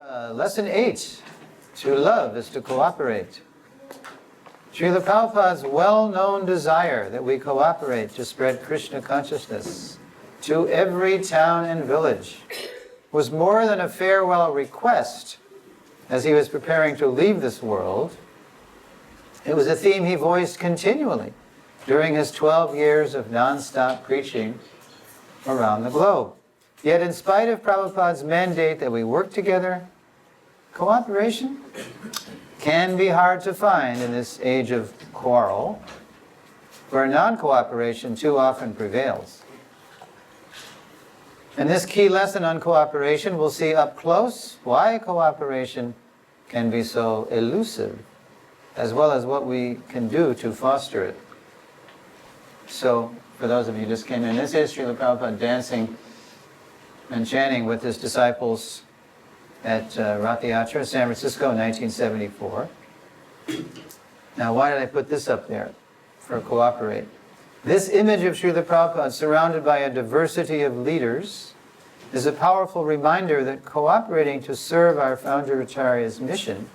Lesson 8. To love is to cooperate. Srila Prabhupada's well-known desire that we cooperate to spread Krishna consciousness to every town and village was more than a farewell request as he was preparing to leave this world. It was a theme he voiced continually during his 12 years of non-stop preaching around the globe. Yet in spite of Prabhupada's mandate that we work together, cooperation can be hard to find in this age of quarrel, where non-cooperation too often prevails. In this key lesson on cooperation, we'll see up close why cooperation can be so elusive, as well as what we can do to foster it. So, for those of you who just came in, this is Srila Prabhupada dancing and chanting with his disciples at Founder-Acharya, San Francisco in 1974. Now, why did I put this up there? For cooperate. This image of Srila Prabhupada surrounded by a diversity of leaders is a powerful reminder that cooperating to serve our Founder-Acharya's mission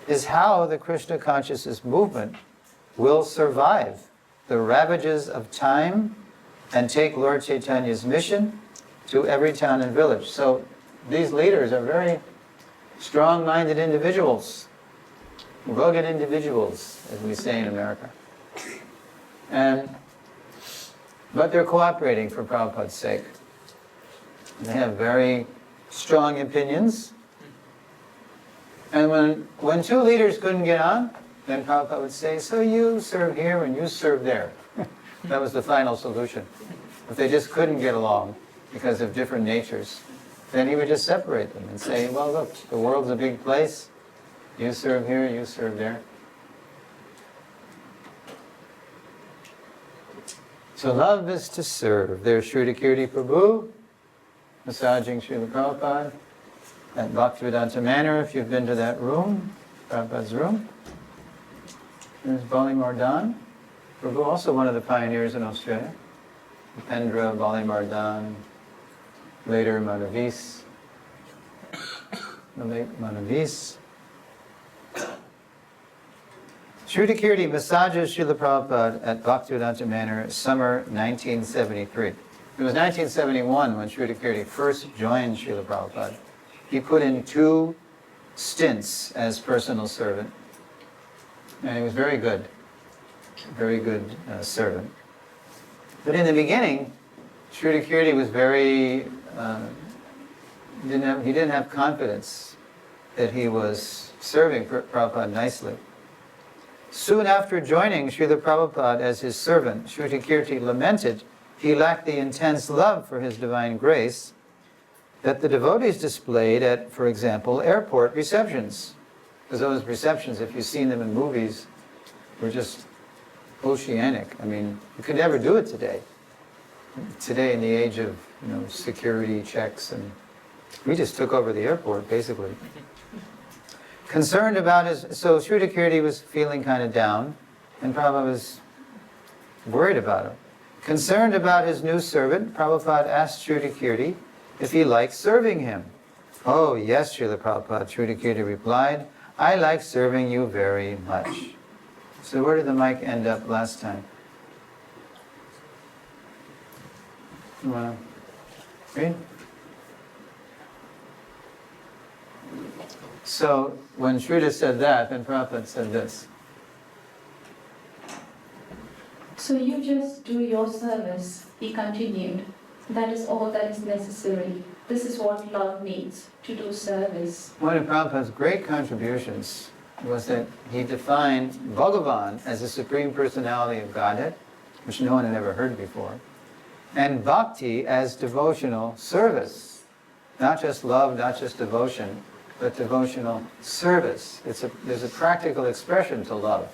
is how the Krishna consciousness movement will survive the ravages of time and take Lord Chaitanya's mission to every town and village. So these leaders are very strong-minded individuals, rugged individuals, as we say in America. But they're cooperating for Prabhupada's sake. They have very strong opinions. And when two leaders couldn't get on, then Prabhupada would say, so you serve here and you serve there. That was the final solution. If they just couldn't get along because of different natures, then he would just separate them and say, well, look, the world's a big place. You serve here, you serve there. So love is to serve. There's Srila Prabhu massaging Srila Prabhupada at Bhaktivedanta Manor, if you've been to that room, Prabhupada's room. There's Bali Mardan. Prabhu, also one of the pioneers in Australia. Upendra, Bali Mardan, later Manavis, the late Manavis. Srila massages Srila Prabhupada at Bhaktivedanta Manor, summer 1973. It was 1971 when Srila first joined Srila Prabhupada. He put in 2 stints as personal servant, and he was very good servant. But in the beginning, Srila was very, he didn't have confidence that he was serving Prabhupada nicely. Soon after joining Srila Prabhupada as his servant, Srila lamented he lacked the intense love for his divine grace that the devotees displayed at, for example, airport receptions. Because those receptions, if you've seen them in movies, were just oceanic. I mean, you could never do it today. Today, in the age of security checks, and we just took over the airport, basically. Concerned about so Srila was feeling kind of down, and Prabhupada was worried about him. Concerned about his new servant, Prabhupada asked Srila if he liked serving him. Oh, yes, Srila Prabhupada, Srila replied, I like serving you very much. So where did the mic end up last time? You want to read? So when Srila said that, then Prabhupada said this. So you just do your service, he continued. That is all that is necessary. This is what love needs, to do service. One of Prabhupada's great contributions was that he defined Bhagavan as the Supreme Personality of Godhead, which no one had ever heard before, and Bhakti as devotional service. Not just love, not just devotion, but devotional service. There's a practical expression to love.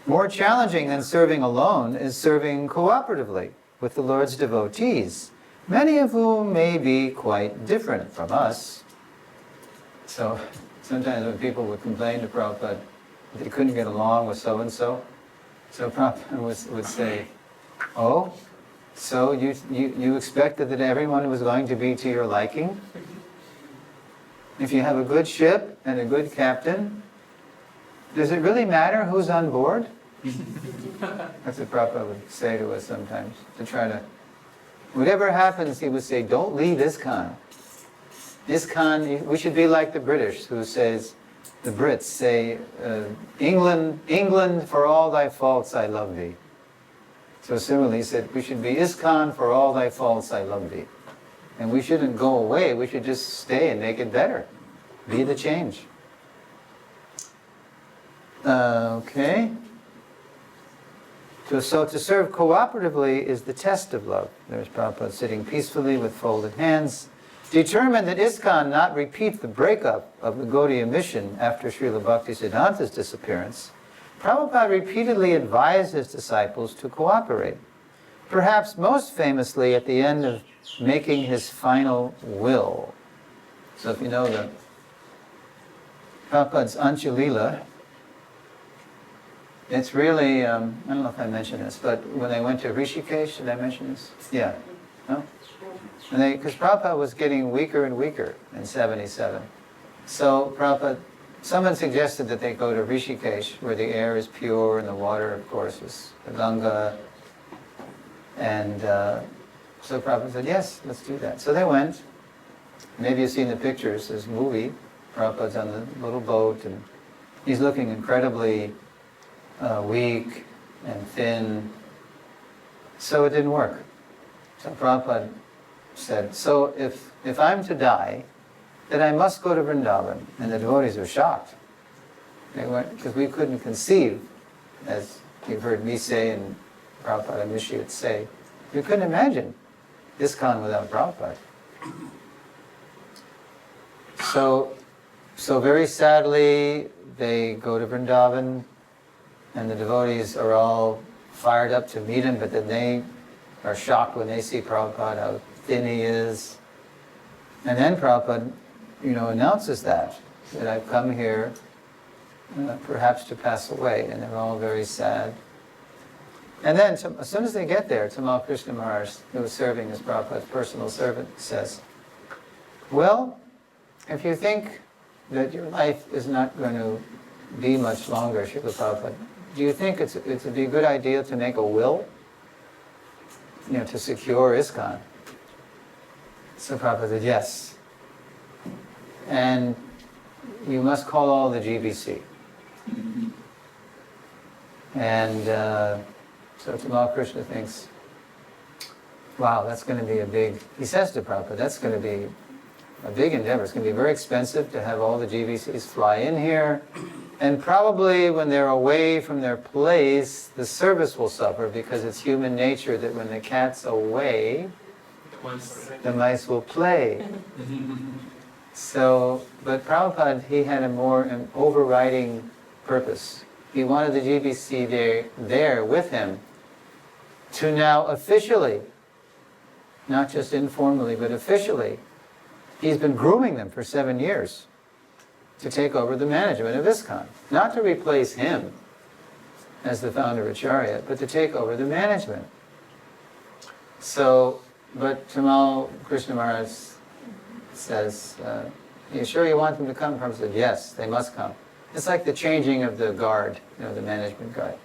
More challenging than serving alone is serving cooperatively with the Lord's devotees, many of whom may be quite different from us. So sometimes when people would complain to Prabhupada that they couldn't get along with so-and-so, so Prabhupada would say, oh, So you expected that everyone was going to be to your liking? If you have a good ship and a good captain, does it really matter who's on board? That's what Prabhupada would say to us sometimes, to try to... Whatever happens, he would say, don't leave ISKCON. ISKCON, we should be like the British, who says, the Brits say, England, for all thy faults I love thee. So similarly, he said, we should be ISKCON, for all thy faults I love thee. And we shouldn't go away, we should just stay and make it better. Be the change. Okay. So to serve cooperatively is the test of love. There's Prabhupada sitting peacefully with folded hands, determined that ISKCON not repeat the breakup of the Gaudiya mission after Srila Bhaktisiddhanta's disappearance. Prabhupada repeatedly advised his disciples to cooperate, perhaps most famously at the end of making his final will. So if you know the Prabhupada's Anjalila, it's really, I don't know if I mentioned this, but when they went to Rishikesh, did I mention this? Yeah. No? Because Prabhupada was getting weaker and weaker in 77. So Prabhupada, someone suggested that they go to Rishikesh, where the air is pure and the water, of course, is the Ganga. And so Prabhupada said, yes, let's do that. So they went. Maybe you've seen the pictures, this movie. Prabhupada's on the little boat, and he's looking incredibly weak and thin. So it didn't work. So Prabhupada said, so if I'm to die, then I must go to Vrindavan. And the devotees were shocked. They went, because we couldn't conceive, as you've heard me say and Prabhupada initiates say, we couldn't imagine ISKCON without Prabhupada. So very sadly, they go to Vrindavan, and the devotees are all fired up to meet him, but then they are shocked when they see Prabhupada, how thin he is. And then Prabhupada, announces that I've come here perhaps to pass away, and they're all very sad. And then, as soon as they get there, Tamal Krishna Maharaj, who was serving as Prabhupada's personal servant, says, well, if you think that your life is not going to be much longer, Srila Prabhupada, do you think it would be a good idea to make a will? To secure ISKCON? So Prabhupada said, yes. And you must call all the GBC. And so Tamal Krishna thinks, wow, that's going to be a big, he says to Prabhupada, that's going to be a big endeavor. It's going to be very expensive to have all the GBCs fly in here. And probably when they're away from their place, the service will suffer, because it's human nature that when the cat's away, the mice will play. So, but Prabhupada, he had an overriding purpose. He wanted the GBC there with him to now officially, not just informally, but officially, he's been grooming them for 7 years to take over the management of ISKCON. Not to replace him as the Founder-Acharya, but to take over the management. So, but Tamal Krishna Maharaj says, are you sure you want them to come? Prabhupada said, yes, they must come. It's like the changing of the guard, the management guard.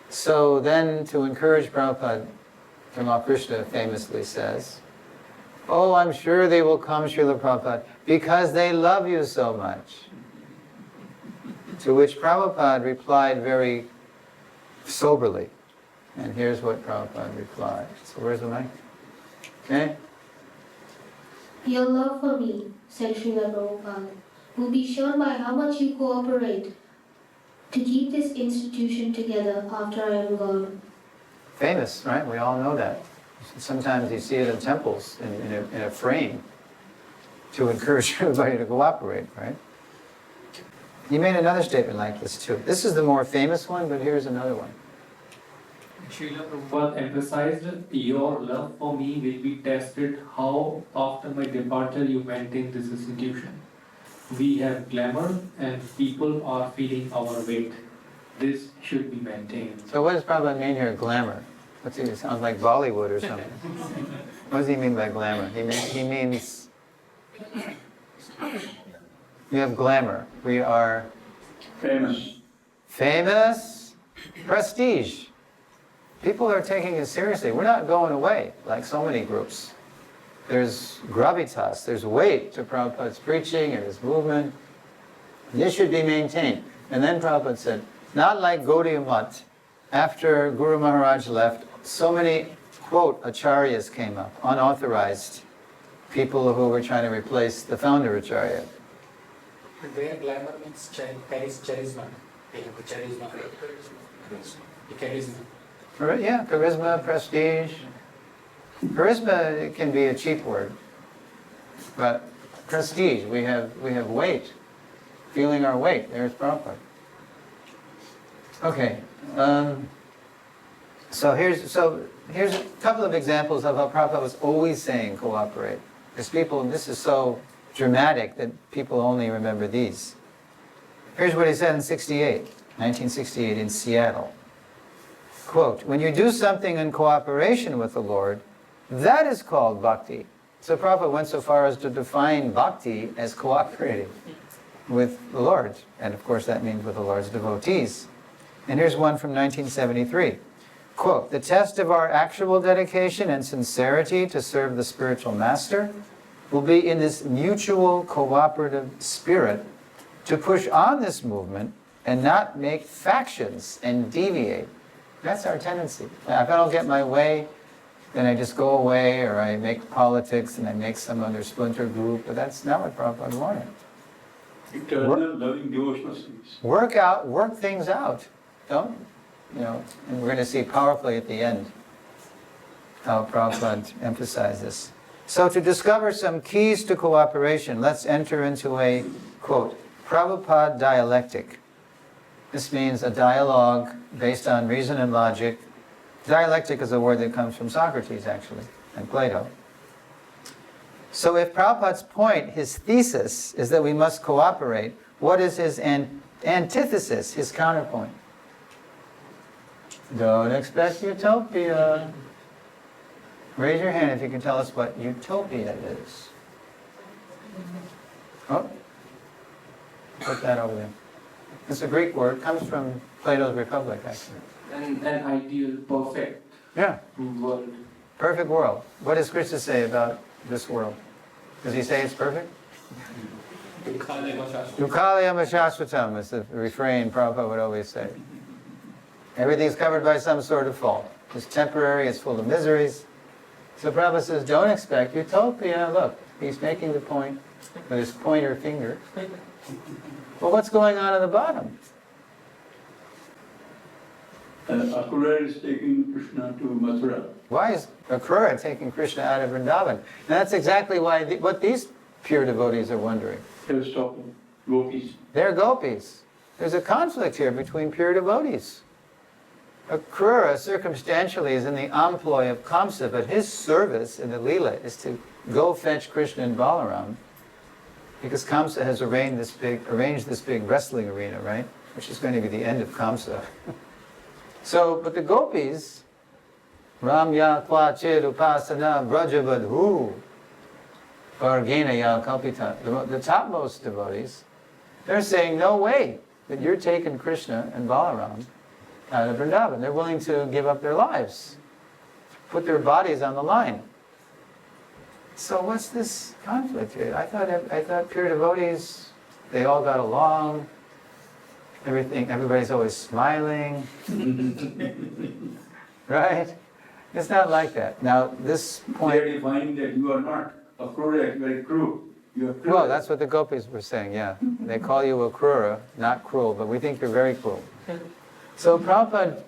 So then, to encourage Prabhupada, Tamal Krishna famously says, oh, I'm sure they will come, Srila Prabhupada, because they love you so much. To which Prabhupada replied very soberly. And here's what Prabhupada replied. So where's the mic? Okay? Your love for me, said Srila Prabhupada, will be shown by how much you cooperate to keep this institution together after I am gone. Famous, right? We all know that. Sometimes you see it in temples, in a frame, to encourage everybody to cooperate, right? He made another statement like this too. This is the more famous one, but here's another one. Srila Prabhupada emphasized, your love for me will be tested how after my departure you maintain this institution. We have glamour and people are feeling our weight. This should be maintained. So what does Prabhupada mean here, glamour? What's he? Sounds like Bollywood or something. What does he mean by glamour? He means you have glamour. We are Famous. famous, prestige. People are taking it seriously. We're not going away like so many groups. There's gravitas, there's weight to Prabhupada's preaching and his movement. This should be maintained. And then Prabhupada said, not like Gaudiya Math. After Guru Maharaj left, so many, quote, acharyas came up, unauthorized people who were trying to replace the Founder-Acharya. Their glamour means carries charisma. They have charisma. Charisma. Yeah, charisma, prestige. Charisma can be a cheap word, but prestige, we have weight, feeling our weight. There's Prabhupada. Okay, so here's a couple of examples of how Prabhupada was always saying cooperate. Because this is so dramatic that people only remember these. Here's what he said in 1968 in Seattle. Quote, when you do something in cooperation with the Lord, that is called bhakti. So Prabhupada went so far as to define bhakti as cooperating with the Lord. And of course that means with the Lord's devotees. And here's one from 1973. Quote, the test of our actual dedication and sincerity to serve the spiritual master will be in this mutual cooperative spirit to push on this movement and not make factions and deviate. That's our tendency. Now, if I don't get my way, then I just go away, or I make politics and I make some other splinter group, but that's not what Prabhupada wanted. Eternal loving devotional service. Work things out. Don't, and we're going to see powerfully at the end how Prabhupada emphasized this. So to discover some keys to cooperation, let's enter into a, quote, Prabhupada dialectic. This means a dialogue based on reason and logic. Dialectic is a word that comes from Socrates, actually, and Plato. So if Prabhupada's point, his thesis, is that we must cooperate, what is his antithesis, his counterpoint? Don't expect utopia. Raise your hand if you can tell us what utopia is. Oh, put that over there. It's a Greek word, comes from Plato's Republic, actually. An ideal, perfect Yeah, world. perfect world. What does Krishna say about this world? Does he say it's perfect? Dukkhalayam shashvatam is the refrain Prabhupada would always say. Everything's covered by some sort of fault. It's temporary, it's full of miseries. So Prabhupada says, don't expect utopia. Look, he's making the point with his pointer finger. Well, what's going on at the bottom? Akrura is taking Krishna to Mathura. Why is Akrura taking Krishna out of Vrindavan? And that's exactly what these pure devotees are wondering. He was talking gopis. They're gopis. There's a conflict here between pure devotees. Akrura circumstantially is in the employ of Kamsa, but his service in the Leela is to go fetch Krishna and Balaram, because Kamsa has arranged this big wrestling arena, right? Which is going to be the end of Kamsa. So, but the gopis, Ramya Tva Chid Upasana Brajavadhu Vargena Ya Kalpita, the topmost devotees, they're saying, no way that you're taking Krishna and Balaram out of Vrindavan. They're willing to give up their lives, put their bodies on the line. So what's this conflict here? I thought pure devotees, they all got along. Everybody's always smiling. Right? It's not like that. Now, this point... They are defining that you are not Akrura, you are cruel. You are cruel. Well, that's what the gopis were saying, yeah. They call you Akrura, not cruel, but we think you're very cruel. So Prabhupada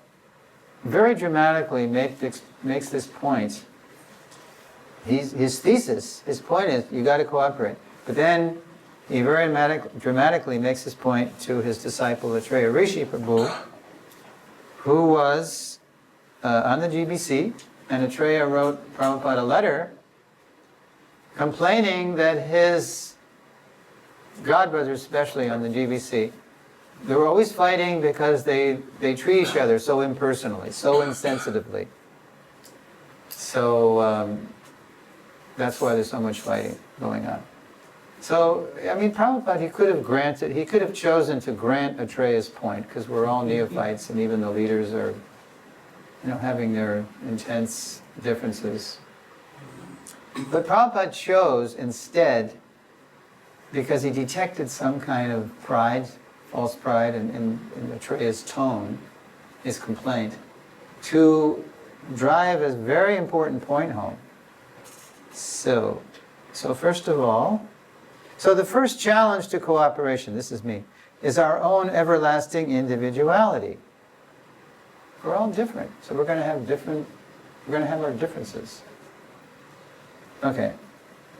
very dramatically makes this point. His thesis, his point is, you got to cooperate. But then he very dramatically makes his point to his disciple, Atreya Rishi Prabhu, who was on the GBC, and Atreya wrote Prabhupada a letter complaining that his godbrothers, especially on the GBC, they were always fighting because they treat each other so impersonally, so insensitively. So that's why there's so much fighting going on. So, I mean, Prabhupada, he could have chosen to grant Atreya's point, because we're all neophytes, and even the leaders are, having their intense differences. But Prabhupada chose instead, because he detected some kind of pride, false pride in Atreya's tone, his complaint, to drive a very important point home. So first of all, the first challenge to cooperation, this is me, is our own everlasting individuality. We're all different, so we're going to have our differences. Okay,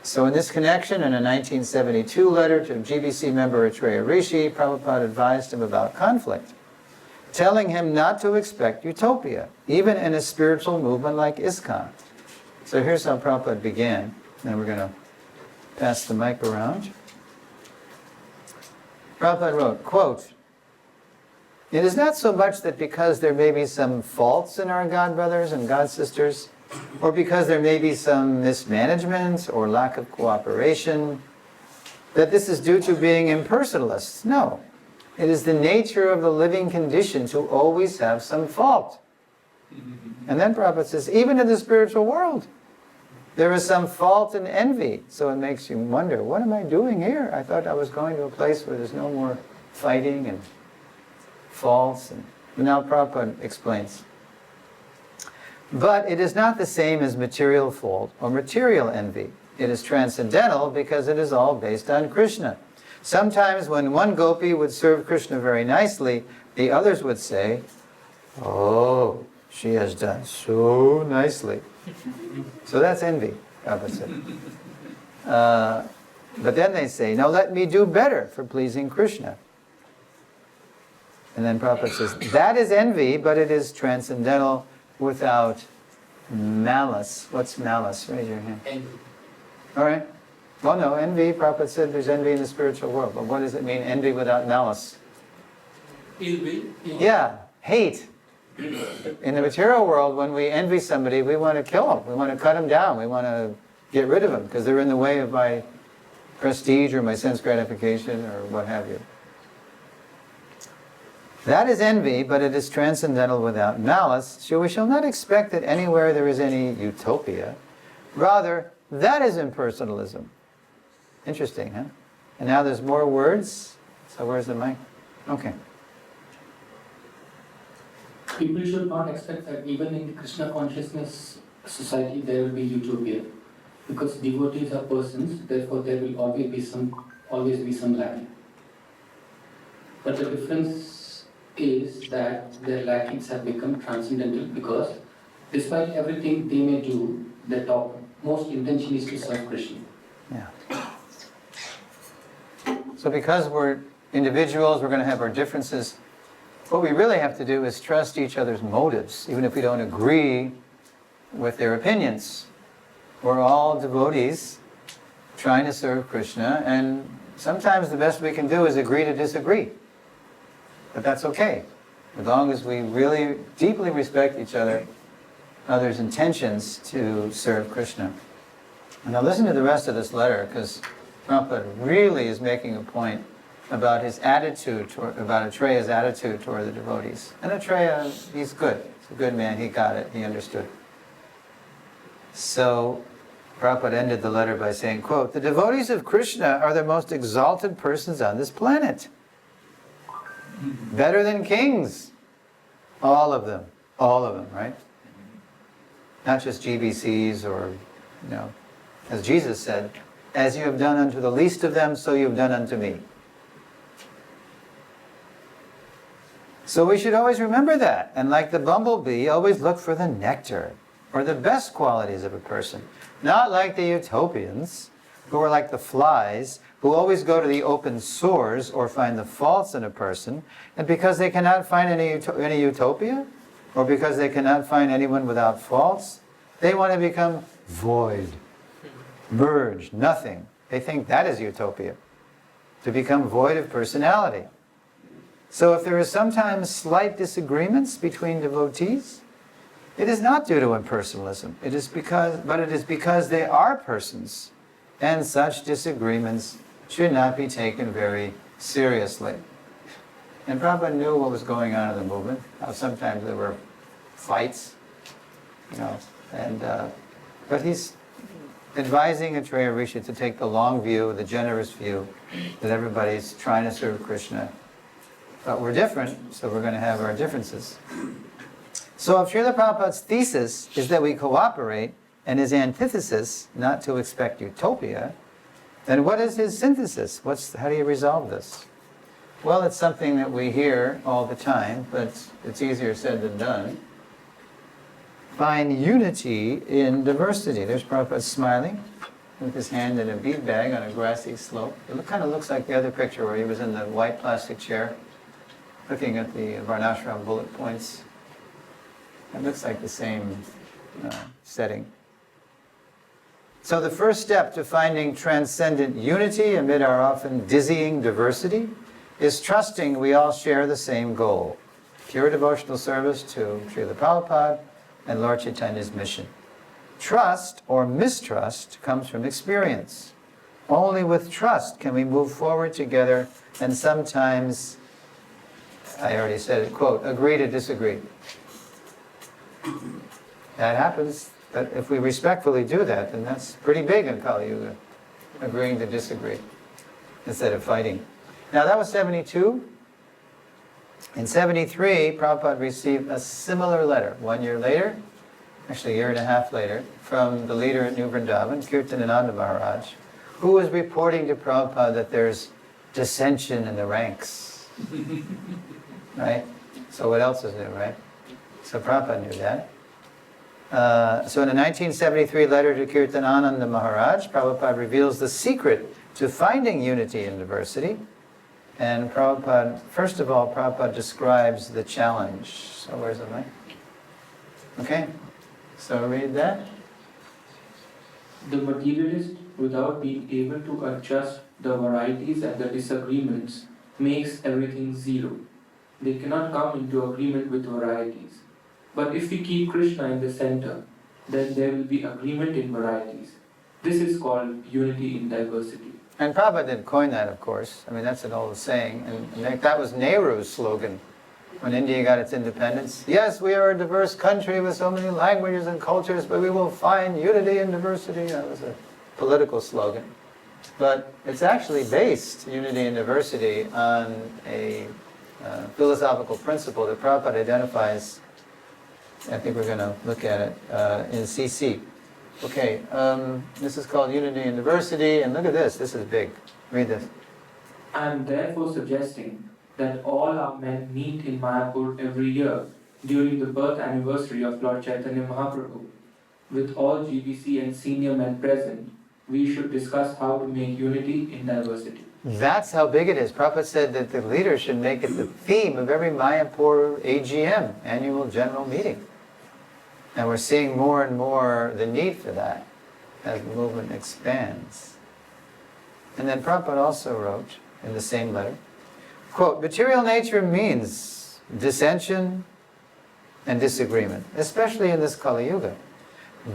so in this connection, in a 1972 letter to GBC member Atreya Rishi, Prabhupada advised him about conflict, telling him not to expect utopia, even in a spiritual movement like ISKCON. So here's how Prabhupada began, and we're going to pass the mic around. Prabhupada wrote, quote, "It is not so much that because there may be some faults in our God brothers and God sisters, or because there may be some mismanagement or lack of cooperation, that this is due to being impersonalists. No. It is the nature of the living condition to always have some fault." And then Prabhupada says, even in the spiritual world, there is some fault and envy. So it makes you wonder, what am I doing here? I thought I was going to a place where there's no more fighting and faults. And now Prabhupada explains. But it is not the same as material fault or material envy. It is transcendental because it is all based on Krishna. Sometimes when one gopi would serve Krishna very nicely, the others would say, "Oh, she has done so nicely." So that's envy, Prabhupada said. But then they say, "Now let me do better for pleasing Krishna." And then Prabhupada says, that is envy, but it is transcendental without malice. What's malice? Raise your hand. Envy. All right. Well, no, envy, Prabhupada said there's envy in the spiritual world. But what does it mean, envy without malice? Ill will. Yeah, hate. In the material world, when we envy somebody, we want to kill them. We want to cut them down. We want to get rid of them because they're in the way of my prestige or my sense gratification or what have you. That is envy, but it is transcendental without malice. So we shall not expect that anywhere there is any utopia. Rather, that is impersonalism. Interesting, huh? And now there's more words. So where's the mic? Okay. People should not expect that even in the Krishna consciousness society there will be utopia. Because devotees are persons, therefore there will always be some lacking. But the difference is that their lackings have become transcendental because despite everything they may do, their most intention is to serve Krishna. Yeah. So because we're individuals, we're going to have our differences. What we really have to do is trust each other's motives, even if we don't agree with their opinions. We're all devotees trying to serve Krishna, and sometimes the best we can do is agree to disagree. But that's okay, as long as we really deeply respect each other's intentions to serve Krishna. And now listen to the rest of this letter, because Prabhupada really is making a point about his attitude, about Atreya's attitude toward the devotees. And Atreya, he's good. He's a good man. He got it. He understood. So Prabhupada ended the letter by saying, quote, "The devotees of Krishna are the most exalted persons on this planet. Better than kings. All of them, right? Not just GBCs or, as Jesus said, as you have done unto the least of them, so you have done unto me." So we should always remember that. And like the bumblebee, always look for the nectar or the best qualities of a person. Not like the utopians, who are like the flies, who always go to the open sores or find the faults in a person. And because they cannot find any utopia, or because they cannot find anyone without faults, they want to become void, merged, nothing. They think that is utopia, to become void of personality. So if there is sometimes slight disagreements between devotees, It is not due to impersonalism. It is because they are persons, and such disagreements should not be taken very seriously. And Prabhupada knew what was going on in the movement, how sometimes there were fights, but he's advising Acharya Rishi to take the long view, the generous view, that everybody's trying to serve Krishna. But we're different, so we're going to have our differences. So if Srila Prabhupada's thesis is that we cooperate, and his antithesis, not to expect utopia, then what is his synthesis? How do you resolve this? Well, it's something that we hear all the time, but it's easier said than done. Find unity in diversity. There's Prabhupada smiling with his hand in a bead bag on a grassy slope. It kind of looks like the other picture where he was in the white plastic chair looking at the Varnashram bullet points. It looks like the same setting. So the first step to finding transcendent unity amid our often dizzying diversity is trusting we all share the same goal, pure devotional service to Srila Prabhupada and Lord Chaitanya's mission. Trust or mistrust comes from experience. Only with trust can we move forward together and sometimes, I already said it, quote, agree to disagree. That happens, but if we respectfully do that, then that's pretty big in Kali Yuga, agreeing to disagree instead of fighting. Now that was 72. In 73, Prabhupada received a similar letter 1 year later, actually a year and a half later, from the leader at New Vrindavan, Kirtanananda Maharaj, who was reporting to Prabhupada that there's dissension in the ranks. Right? So what else is new, right? So Prabhupada knew that. So in a 1973 letter to Kirtanananda Maharaj, Prabhupada reveals the secret to finding unity in diversity. And Prabhupada, first of all, Prabhupada describes the challenge. So where's the mic? Okay, so read that. The materialist, without being able to adjust the varieties and the disagreements, makes everything zero. They cannot come into agreement with varieties. But if we keep Krishna in the center, then there will be agreement in varieties. This is called unity in diversity. And Prabhupada didn't coin that, of course. I mean, that's an old saying. And that was Nehru's slogan when India got its independence. Yes, we are a diverse country with so many languages and cultures, but we will find unity in diversity. That was a political slogan. But it's actually based, unity and diversity, on a philosophical principle that Prabhupada identifies. I think we're going to look at it in CC. Okay, this is called Unity and Diversity, and look at this. This is big. Read this. I am therefore suggesting that all our men meet in Mayapur every year during the birth anniversary of Lord Chaitanya Mahaprabhu. With all GBC and senior men present, we should discuss how to make unity in diversity. That's how big it is. Prabhupada said that the leaders should make it the theme of every Mayapur AGM, annual general meeting. And we're seeing more and more the need for that as the movement expands. And then Prabhupada also wrote in the same letter, quote, material nature means dissension and disagreement, especially in this Kali Yuga.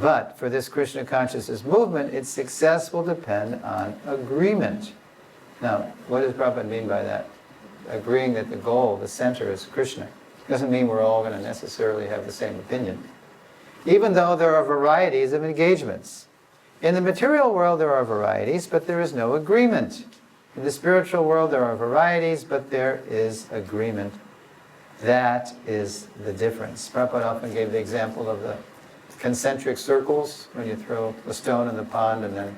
But for this Krishna consciousness movement, its success will depend on agreement. Now, what does Prabhupada mean by that? Agreeing that the goal, the center, is Krishna. Doesn't mean we're all going to necessarily have the same opinion. Even though there are varieties of engagements. In the material world there are varieties, but there is no agreement. In the spiritual world there are varieties, but there is agreement. That is the difference. Prabhupada often gave the example of the concentric circles, when you throw a stone in the pond and then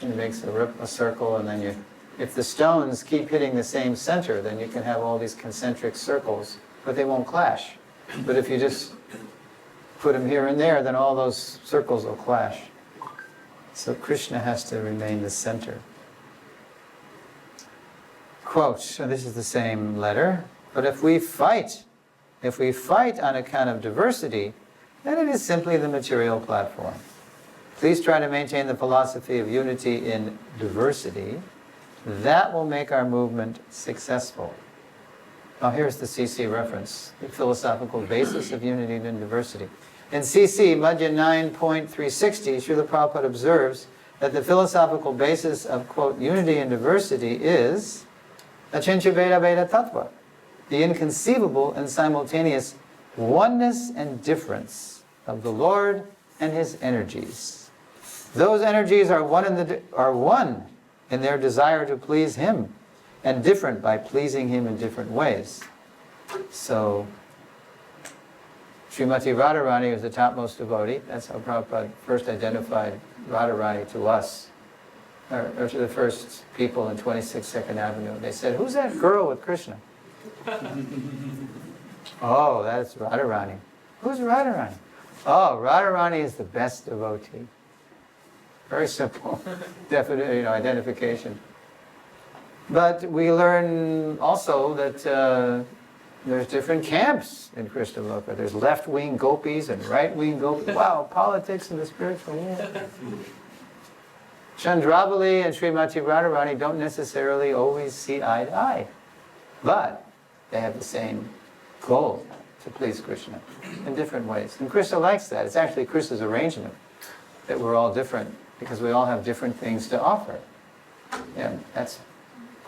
it makes a circle, and then if the stones keep hitting the same center, then you can have all these concentric circles, but they won't clash. But if you just put them here and there, then all those circles will clash. So Krishna has to remain the center. Quote, so this is the same letter, but if we fight on account of diversity, then it is simply the material platform. Please try to maintain the philosophy of unity in diversity. That will make our movement successful. Now here's the CC reference, the philosophical basis of unity and diversity. In CC, Madhya 9.360, Srila Prabhupada observes that the philosophical basis of, quote, unity and diversity is Achincha Veda Veda Tattva, the inconceivable and simultaneous oneness and difference of the Lord and His energies. Those energies are one in their desire to please Him, and different by pleasing Him in different ways. So, Srimati Radharani was the topmost devotee. That's how Prabhupada first identified Radharani to us, or to the first people in 26 Second Avenue. They said, "Who's that girl with Krishna?" "Oh, that's Radharani." "Who's Radharani?" "Oh, Radharani is the best devotee." Very simple, definite, identification. But we learn also that there's different camps in Krishna Loka. There's left-wing gopis and right-wing gopis. Wow, politics in the spiritual world. Chandravali and Srimati Radharani don't necessarily always see eye to eye, but they have the same goal, to please Krishna, in different ways. And Krishna likes that. It's actually Krishna's arrangement that we're all different, because we all have different things to offer. And that's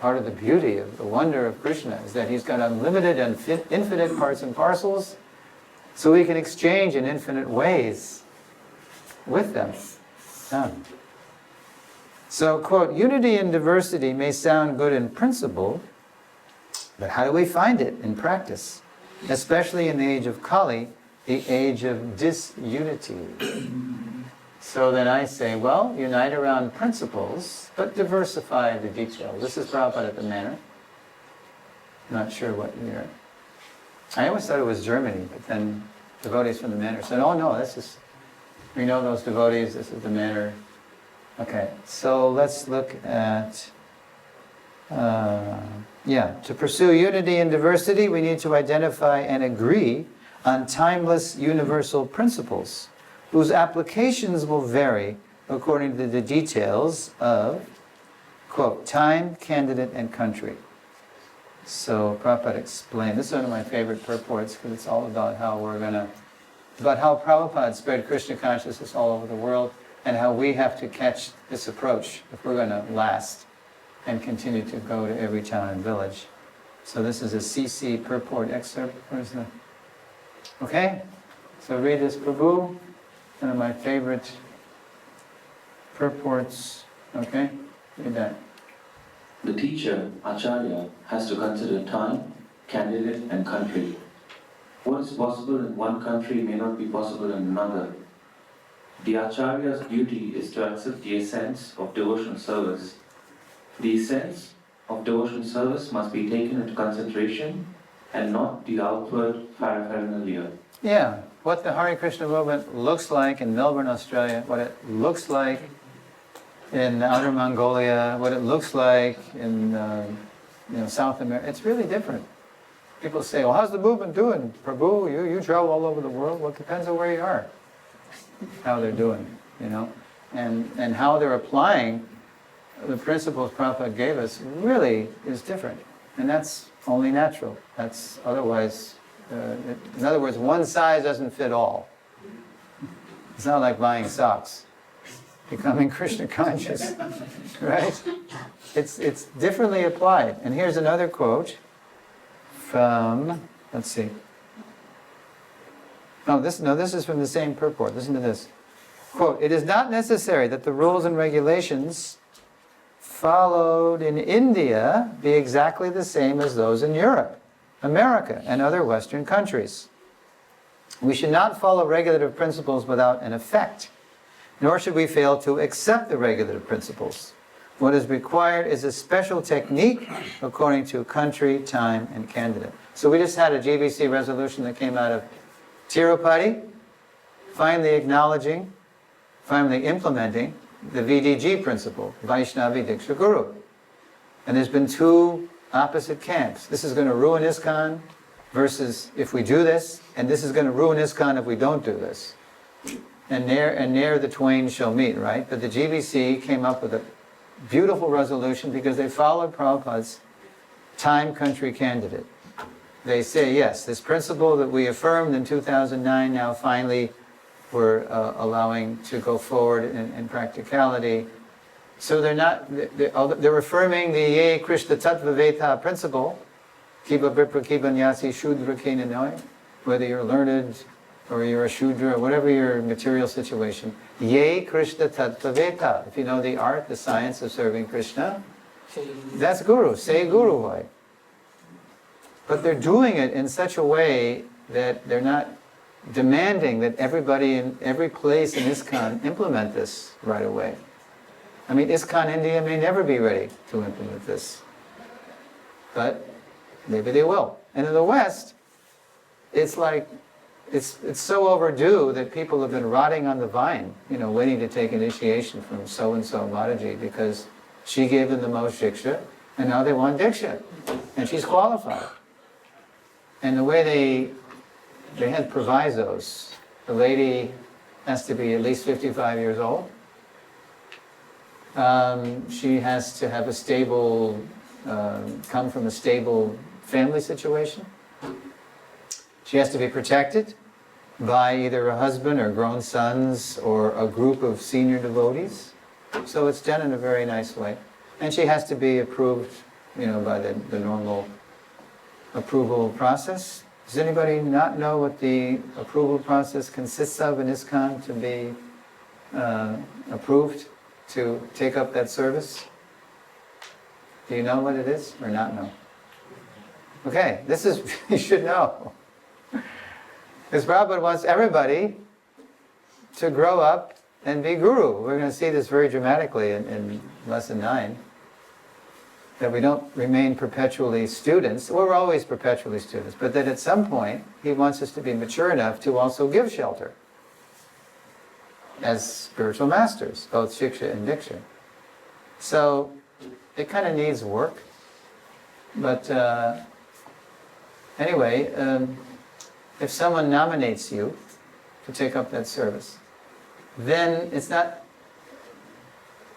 part of the beauty of the wonder of Krishna, is that He's got unlimited and infinite parts and parcels, so we can exchange in infinite ways with them. So, quote, unity and diversity may sound good in principle, but how do we find it in practice? Especially in the age of Kali, the age of disunity. So then I say, well, unite around principles, but diversify the details. This is Prabhupada at the Manor. Not sure what year. I always thought it was Germany, but then devotees from the Manor said, oh no, we know those devotees, this is the Manor. Okay, so let's look at, to pursue unity and diversity, we need to identify and agree on timeless universal principles, whose applications will vary according to the details of, quote, time, candidate, and country. So Prabhupada explained, this is one of my favorite purports, because it's all about how Prabhupada spread Krishna consciousness all over the world, and how we have to catch this approach if we're going to last and continue to go to every town and village. So this is a CC purport excerpt. Where's the... Okay, so read this, Prabhu. One of my favorite purports. Okay, read that. The teacher, Acharya, has to consider time, candidate, and country. What is possible in one country may not be possible in another. The Acharya's duty is to accept the essence of devotional service. The essence of devotional service must be taken into consideration and not the outward paraphernalia. Yeah, what the Hare Krishna movement looks like in Melbourne, Australia, what it looks like in Outer Mongolia, what it looks like in South America, it's really different. People say, well, how's the movement doing? Prabhu, you travel all over the world. Well, it depends on where you are, how they're doing, and how they're applying the principles Prabhupada gave us really is different. And that's only natural. That's otherwise, in other words, one size doesn't fit all. It's not like buying socks, becoming Krishna conscious, right? It's differently applied. And here's another quote from, let's see. This is from the same purport. Listen to this. Quote, it is not necessary that the rules and regulations followed in India be exactly the same as those in Europe, America, and other Western countries. We should not follow regulative principles without an effect, nor should we fail to accept the regulative principles. What is required is a special technique according to country, time, and candidate. So we just had a GBC resolution that came out of Tirupati, finally acknowledging, finally implementing the VDG principle, Vaishnavi Diksha Guru. And there's been two opposite camps. This is going to ruin ISKCON versus if we do this, and this is going to ruin ISKCON if we don't do this. And ne'er the twain shall meet, right? But the GBC came up with a beautiful resolution because they followed Prabhupada's time, country, candidate. They say, yes, this principle that we affirmed in 2009 now finally we're allowing to go forward in practicality. So they're affirming the Ye Krishna Tattva Veta principle, Kiba Vipra Kiba Nyasi Shudra Kenanoi, whether you're learned or you're a Shudra, whatever your material situation. Ye Krishna Tattva Veta, if you know the art, the science of serving Krishna, that's Guru, say Guru Hoy. But they're doing it in such a way that they're not demanding that everybody in every place in ISKCON implement this right away. I mean, ISKCON India may never be ready to implement this, but maybe they will. And in the West, it's like, it's so overdue that people have been rotting on the vine, waiting to take initiation from so-and-so Mataji because she gave them the most Shiksha, and now they want Diksha, and she's qualified. And the way they had provisos, the lady has to be at least 55 years old. She has to have a stable, come from a stable family situation. She has to be protected by either a husband or grown sons or a group of senior devotees. So it's done in a very nice way. And she has to be approved, by the normal approval process. Does anybody not know what the approval process consists of in ISKCON to be approved to take up that service? Do you know what it is or not know? Okay, this is, you should know. Because Prabhupada wants everybody to grow up and be guru. We're going to see this very dramatically in lesson 9. That we don't remain perpetually students. Well, we're always perpetually students, but that at some point he wants us to be mature enough to also give shelter as spiritual masters, both Shiksha and Diksha. So it kind of needs work. But anyway, if someone nominates you to take up that service, then it's not,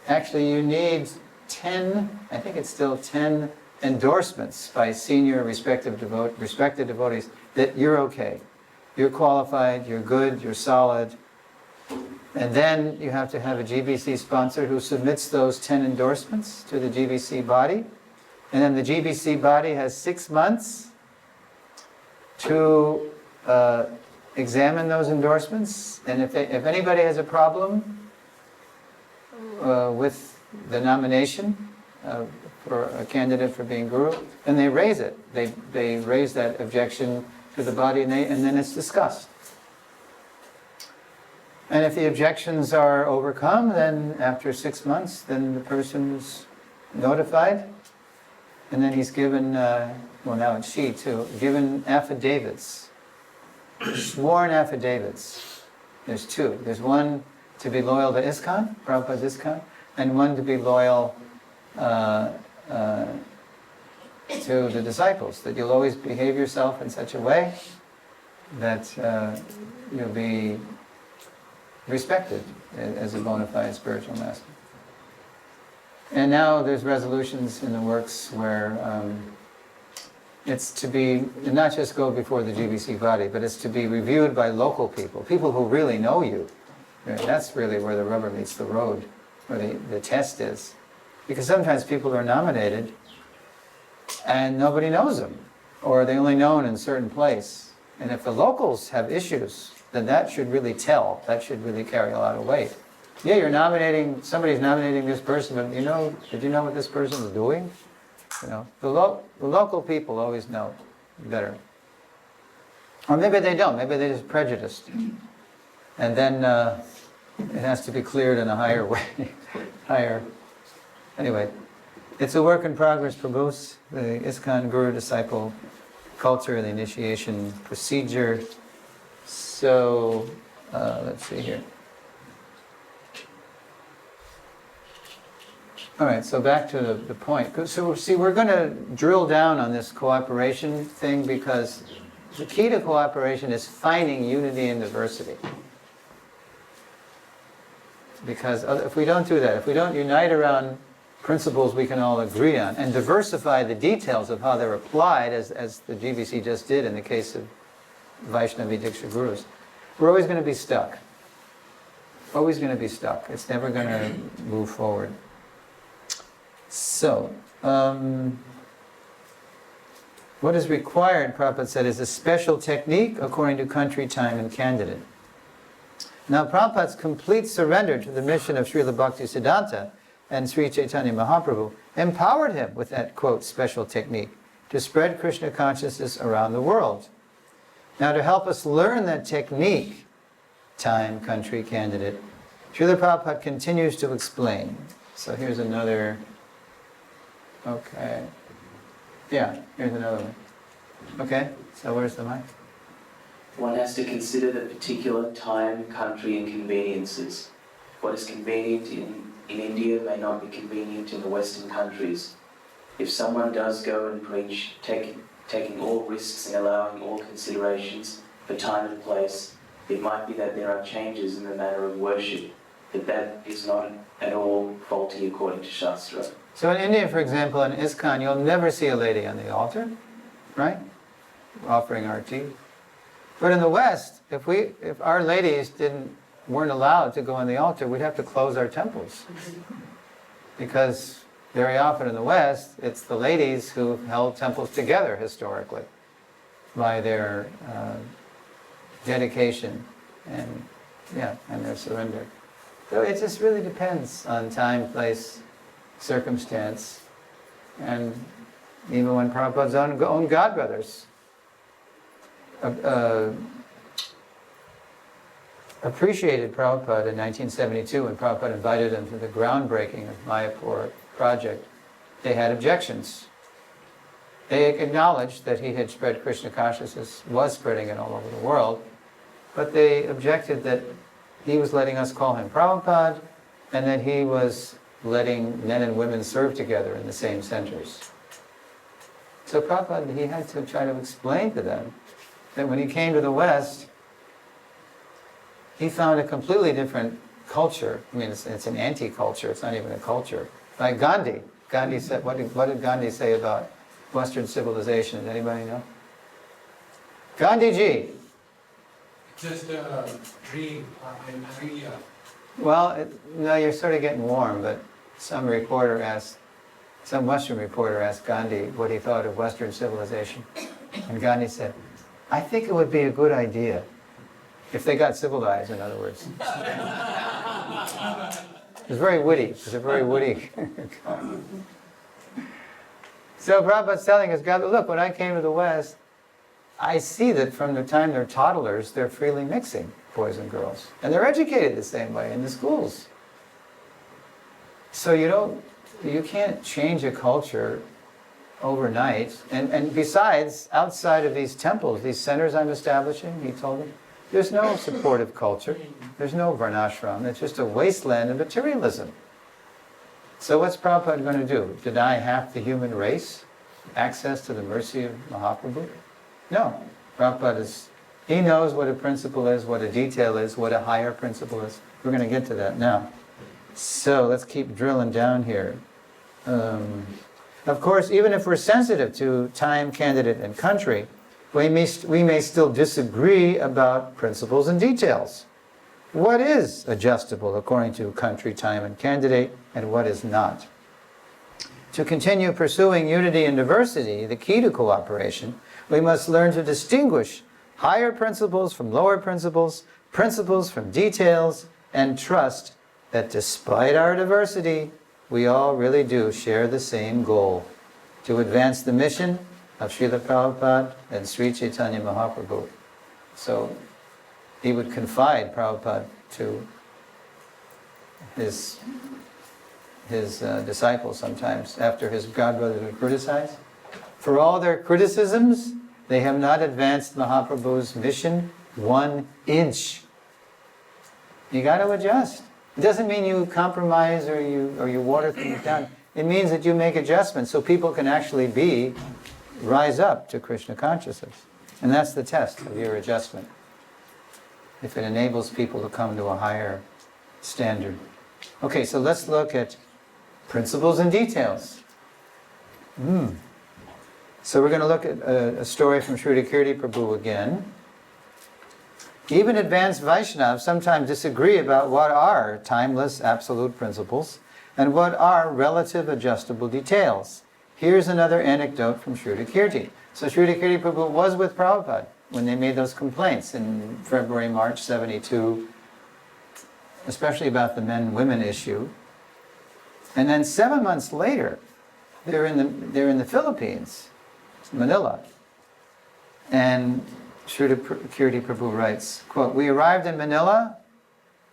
actually you need 10, I think it's still 10 endorsements by senior respected devotees that you're okay. You're qualified, you're good, you're solid. And then you have to have a GBC sponsor who submits those 10 endorsements to the GBC body. And then the GBC body has 6 months to examine those endorsements. And if anybody has a problem with the nomination for a candidate for being guru, then they raise it. They raise that objection to the body and then it's discussed. And if the objections are overcome, then after 6 months, then the person's notified, and then he's given, well now it's she too, given affidavits, sworn affidavits. There's 2. There's one to be loyal to ISKCON, Prabhupada's ISKCON, and one to be loyal to the disciples, that you'll always behave yourself in such a way that you'll be respected as a bona fide spiritual master. And now there's resolutions in the works where it's to be, not just go before the GBC body, but it's to be reviewed by local people who really know you. That's really where the rubber meets the road, where the test is. Because sometimes people are nominated and nobody knows them, or they only known in a certain place. And if the locals have issues, then that should really tell. That should really carry a lot of weight. Yeah, you're nominating, somebody's nominating this person, but did you know what this person is doing? The local people always know better. Or maybe they don't, maybe they're just prejudiced. And then it has to be cleared in a higher way, Anyway, it's a work in progress, Prabhus, the ISKCON Guru-Disciple culture, the initiation procedure. So, let's see here. All right, so back to the point. So, see, we're going to drill down on this cooperation thing because the key to cooperation is finding unity and diversity. Because if we don't do that, if we don't unite around principles we can all agree on and diversify the details of how they're applied, as the GBC just did in the case of Vaishnavi Diksha Gurus, we're always going to be stuck. always going to be stuck. It's never going to move forward. So, what is required, Prabhupada said, is a special technique according to country, time, and candidate. Now, Prabhupada's complete surrender to the mission of Srila Bhaktisiddhanta and Sri Chaitanya Mahaprabhu empowered him with that, quote, special technique to spread Krishna consciousness around the world. Now, to help us learn that technique, time, country, candidate, Srila Prabhupada continues to explain. So here's another, okay. Yeah, here's another one. Okay, so where's the mic? One has to consider the particular time, country, and conveniences. What is convenient in India may not be convenient in the Western countries. If someone does go and preach, taking all risks and allowing all considerations for time and place, it might be that there are changes in the manner of worship, but that is not at all faulty according to Shastra. So in India, for example, in ISKCON, you'll never see a lady on the altar, right? Offering arti. But in the West, if our ladies weren't allowed to go on the altar, we'd have to close our temples. Because very often in the West, it's the ladies who held temples together historically by their dedication and their surrender. So it just really depends on time, place, circumstance, and even when Prabhupada's own godbrothers appreciated Prabhupada in 1972 when Prabhupada invited them to the groundbreaking of Mayapur project, they had objections. They acknowledged that he had spread Krishna consciousness, was spreading it all over the world, but they objected that he was letting us call him Prabhupada, and that he was letting men and women serve together in the same centers. So Prabhupada, he had to try to explain to them that when he came to the West, he found a completely different culture. I mean, it's an anti-culture, it's not even a culture. Like Gandhi. Gandhi said, what did Gandhi say about Western civilization? Does anybody know? Gandhiji. Just a dream. Well, no, you're sort of getting warm, but some Western reporter asked Gandhi what he thought of Western civilization. And Gandhi said, I think it would be a good idea. If they got civilized, in other words. It was very witty. It was a very witty comment. So Prabhupada's telling us, God, look, when I came to the West, I see that from the time they're toddlers, they're freely mixing, boys and girls. And they're educated the same way in the schools. So you can't change a culture overnight. And besides, outside of these temples, these centers I'm establishing, he told them, there's no supportive culture. There's no varnashram. It's just a wasteland of materialism. So what's Prabhupada going to do? Deny half the human race access to the mercy of Mahaprabhu? No. Prabhupada he knows what a principle is, what a detail is, what a higher principle is. We're going to get to that now. So let's keep drilling down here. Of course, even if we're sensitive to time, candidate, and country, we may still disagree about principles and details. What is adjustable according to country, time, and candidate, and what is not? To continue pursuing unity and diversity, the key to cooperation, we must learn to distinguish higher principles from lower principles, principles from details, and trust that despite our diversity, we all really do share the same goal, to advance the mission of Srila Prabhupada and Sri Chaitanya Mahaprabhu. So he would confide Prabhupada to his disciples sometimes after his godbrothers would criticize. For all their criticisms, they have not advanced Mahaprabhu's mission 1 inch. You got to adjust. It doesn't mean you compromise or you water things down. It means that you make adjustments so people can actually rise up to Krishna consciousness. And that's the test of your adjustment. If it enables people to come to a higher standard. Okay, so let's look at principles and details. So we're going to look at a story from Srila Prabhupada again. Even advanced Vaishnavas sometimes disagree about what are timeless absolute principles and what are relative adjustable details. Here's another anecdote from Srila Kirti. So Srila Kirti Prabhu was with Prabhupada when they made those complaints in February, March 72, especially about the men-women issue. And then 7 months later, they're in the Philippines, Manila. And Srila Kirti Prabhu writes, quote, "We arrived in Manila,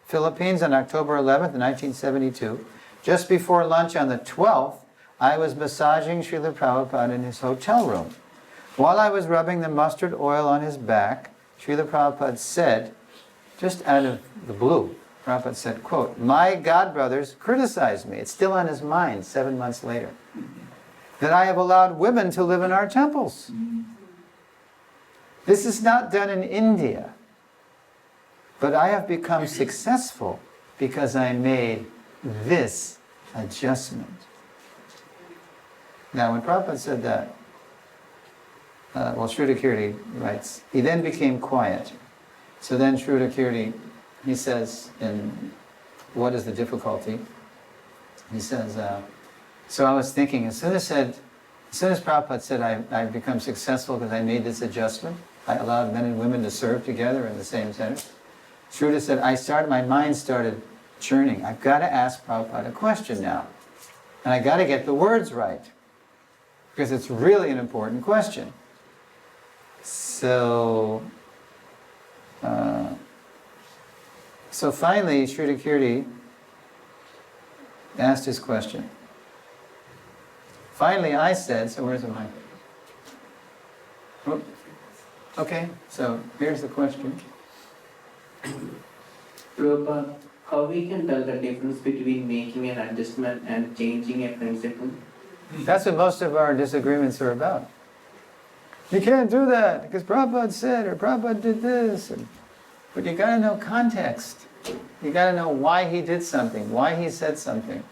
Philippines on October 11th, 1972. Just before lunch on the 12th, I was massaging Srila Prabhupada in his hotel room. While I was rubbing the mustard oil on his back, Srila Prabhupada said, just out of the blue, Prabhupada said, quote, 'My godbrothers criticized me,' it's still on his mind 7 months later, 'that I have allowed women to live in our temples. This is not done in India, but I have become successful because I made this adjustment.'" Now when Prabhupada said that, Srila Kirti writes, he then became quiet. So then Srila Kirti, he says, in What is the Difficulty? He says, so I was thinking, as soon as Prabhupada said, I've become successful because I made this adjustment, I allowed men and women to serve together in the same center, Srila said, my mind started churning. I've got to ask Prabhupada a question now. And I got to get the words right, because it's really an important question. So finally, Srila Kirti asked his question. Finally, I said, so where's the mic? Oh, okay, so here's the question. Prabhupada, how we can tell the difference between making an adjustment and changing a principle? That's what most of our disagreements are about. You can't do that because Prabhupada said, or Prabhupada did this. But you got to know context. You got to know why he did something, why he said something.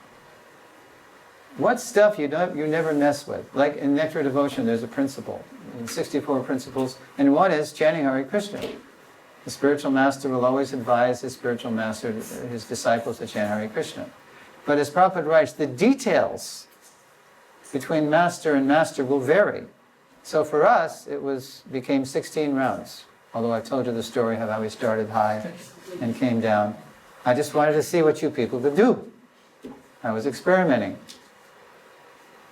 What stuff you never mess with. Like in Nectar Devotion, there's a principle, in 64 principles, and one is chanting Hare Krishna. The spiritual master will always advise his spiritual master, his disciples, to chant Hare Krishna. But as Prabhupada writes, the details between master and master will vary. So for us, it became 16 rounds. Although I told you the story of how we started high and came down. I just wanted to see what you people could do. I was experimenting.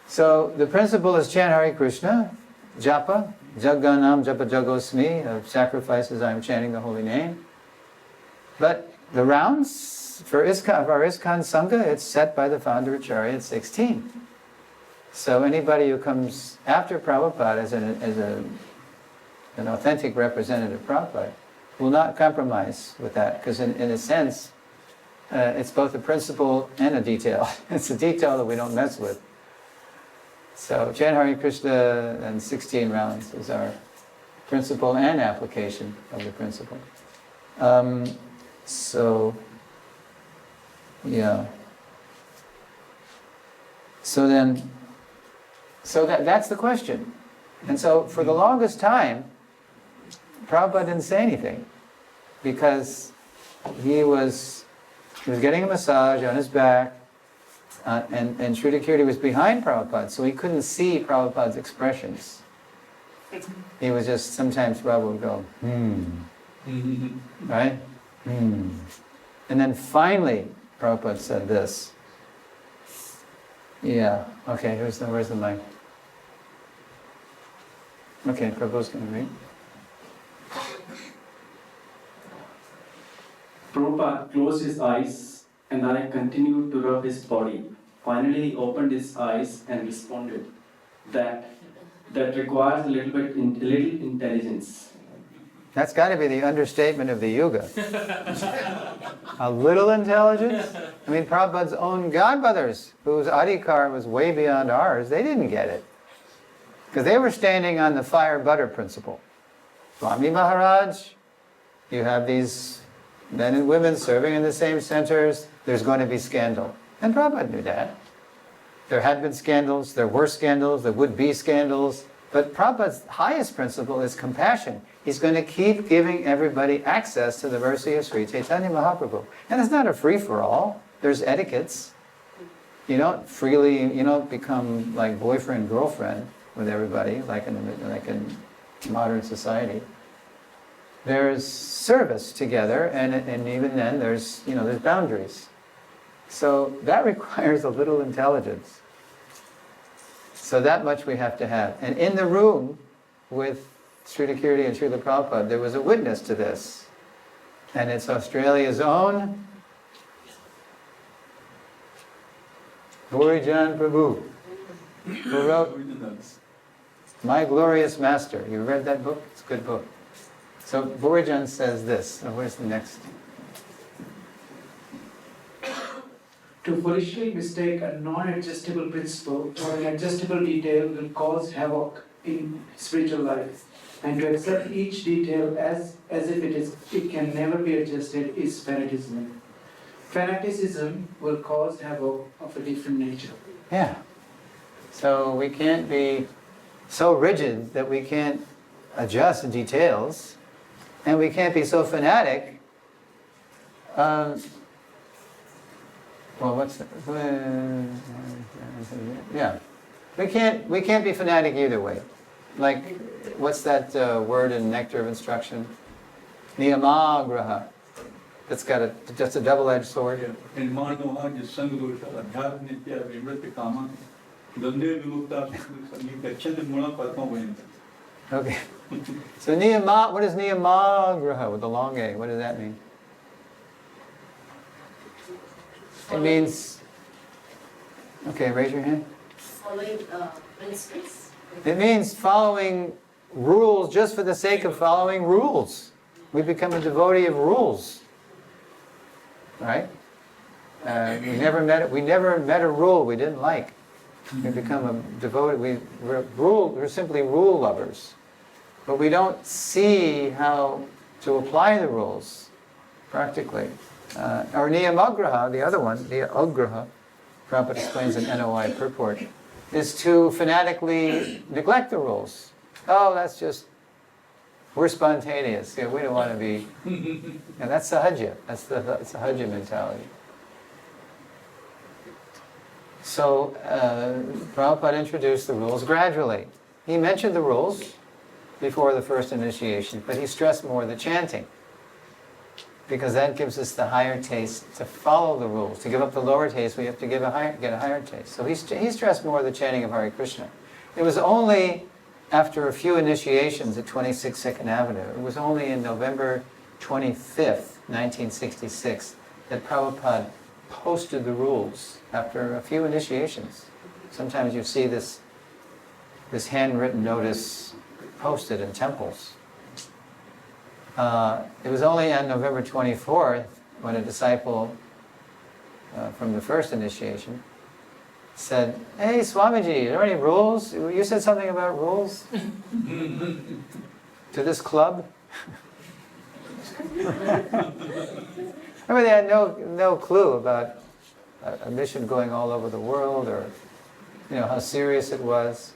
So the principle is chant Hare Krishna, japa, Jagganam Japa Jagosmi, of sacrifices I'm chanting the holy name. But the rounds for our ISKCON Sangha, it's set by the Founder-Acharya at 16. So anybody who comes after Prabhupada as an authentic representative of Prabhupada will not compromise with that, because in a sense, it's both a principle and a detail. It's a detail that we don't mess with. So chant Hare Krishna and 16 rounds is our principle and application of the principle. So that's the question. And so for the longest time, Prabhupada didn't say anything, because he was getting a massage on his back, and Srila Kirti was behind Prabhupada, so he couldn't see Prabhupada's expressions. He was just, sometimes Prabhupada would go, right? And then finally, Prabhupada said this. Yeah, okay, where's the mic? Okay, Prabhu's going to read. Prabhupada closed his eyes and I continued to rub his body. Finally, he opened his eyes and responded, that requires a little intelligence. That's got to be the understatement of the Yuga. A little intelligence? I mean, Prabhupada's own godbrothers, whose adhikar was way beyond ours, they didn't get it. Because they were standing on the fire butter principle. Swami Maharaj, you have these men and women serving in the same centers, there's going to be scandal. And Prabhupada knew that. There had been scandals, there were scandals, there would be scandals, but Prabhupada's highest principle is compassion. He's going to keep giving everybody access to the mercy of Sri Chaitanya Mahaprabhu. And it's not a free-for-all. There's etiquettes. You don't become like boyfriend, girlfriend with everybody, like in modern society. There's service together, and even then there's boundaries. So that requires a little intelligence. So that much we have to have. And in the room with Srila Kirti and Srila Prabhupada, there was a witness to this. And it's Australia's own Burijan Prabhu, who wrote My Glorious Master. You read that book? It's a good book. So Burijan says this. Oh, where's the next? To foolishly mistake a non-adjustable principle for an adjustable detail will cause havoc in spiritual life. And to accept each detail as if it can never be adjusted is fanaticism. Fanaticism will cause havoc of a different nature. Yeah. So we can't be so rigid that we can't adjust the details, and we can't be so fanatic. Well, what's that? Yeah, we can't be fanatic either way. Like, what's that word in Nectar of Instruction? Niyamagraha. That's got just a double-edged sword. Okay. So what is niyamagraha with the long A? What does that mean? It means, okay, raise your hand. Following principles. It means following rules just for the sake of following rules. We become a devotee of rules, right? We never met a rule we didn't like. We become a devotee. We're simply rule lovers, but we don't see how to apply the rules practically. Or niyamagraha, the other one, niyamagraha, Prabhupada explains in NOI purport, is to fanatically neglect the rules. Oh, we're spontaneous. Yeah, we don't want to be. And that's sahajya. That's the sahajya mentality. So Prabhupada introduced the rules gradually. He mentioned the rules before the first initiation, but he stressed more the chanting, because that gives us the higher taste to follow the rules. To give up the lower taste, we have to get a higher taste. So he stressed more the chanting of Hare Krishna. It was only after a few initiations at 26 2nd Avenue, it was only in November 25th, 1966, that Prabhupada posted the rules after a few initiations. Sometimes you see this handwritten notice posted in temples. It was only on November 24th when a disciple from the first initiation said, "Hey, Swamiji, are there any rules? You said something about rules to this club." Remember, they had no clue about a mission going all over the world, or how serious it was.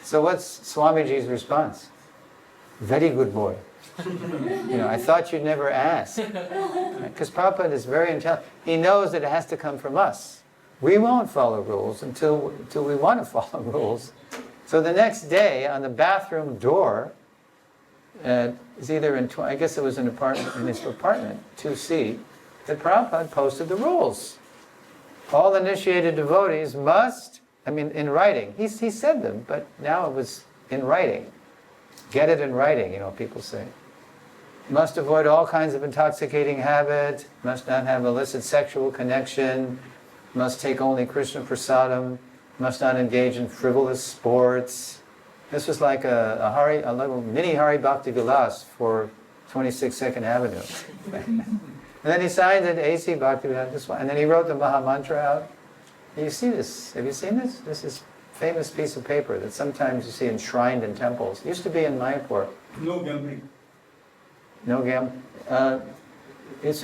So what's Swamiji's response? "Very good boy. I thought you'd never ask." Because Prabhupada is very intelligent. He knows that it has to come from us. We won't follow rules until we want to follow rules. So the next day, on the bathroom door, it's either I guess it was in his apartment, 2C, that Prabhupada posted the rules. All initiated devotees must, in writing. He said them, but now it was in writing. Get it in writing, people say. Must avoid all kinds of intoxicating habit, must not have illicit sexual connection, must take only Krishna prasadam, must not engage in frivolous sports. This was like a little mini Hari Bhakti Vilas for 26 2nd Avenue. And then he signed it A.C. Bhakti Vilas, this one, and then he wrote the Maha Mantra out. You see this? Have you seen this? This is a famous piece of paper that sometimes you see enshrined in temples. It used to be in Mayapur. No gambling. No gambling. It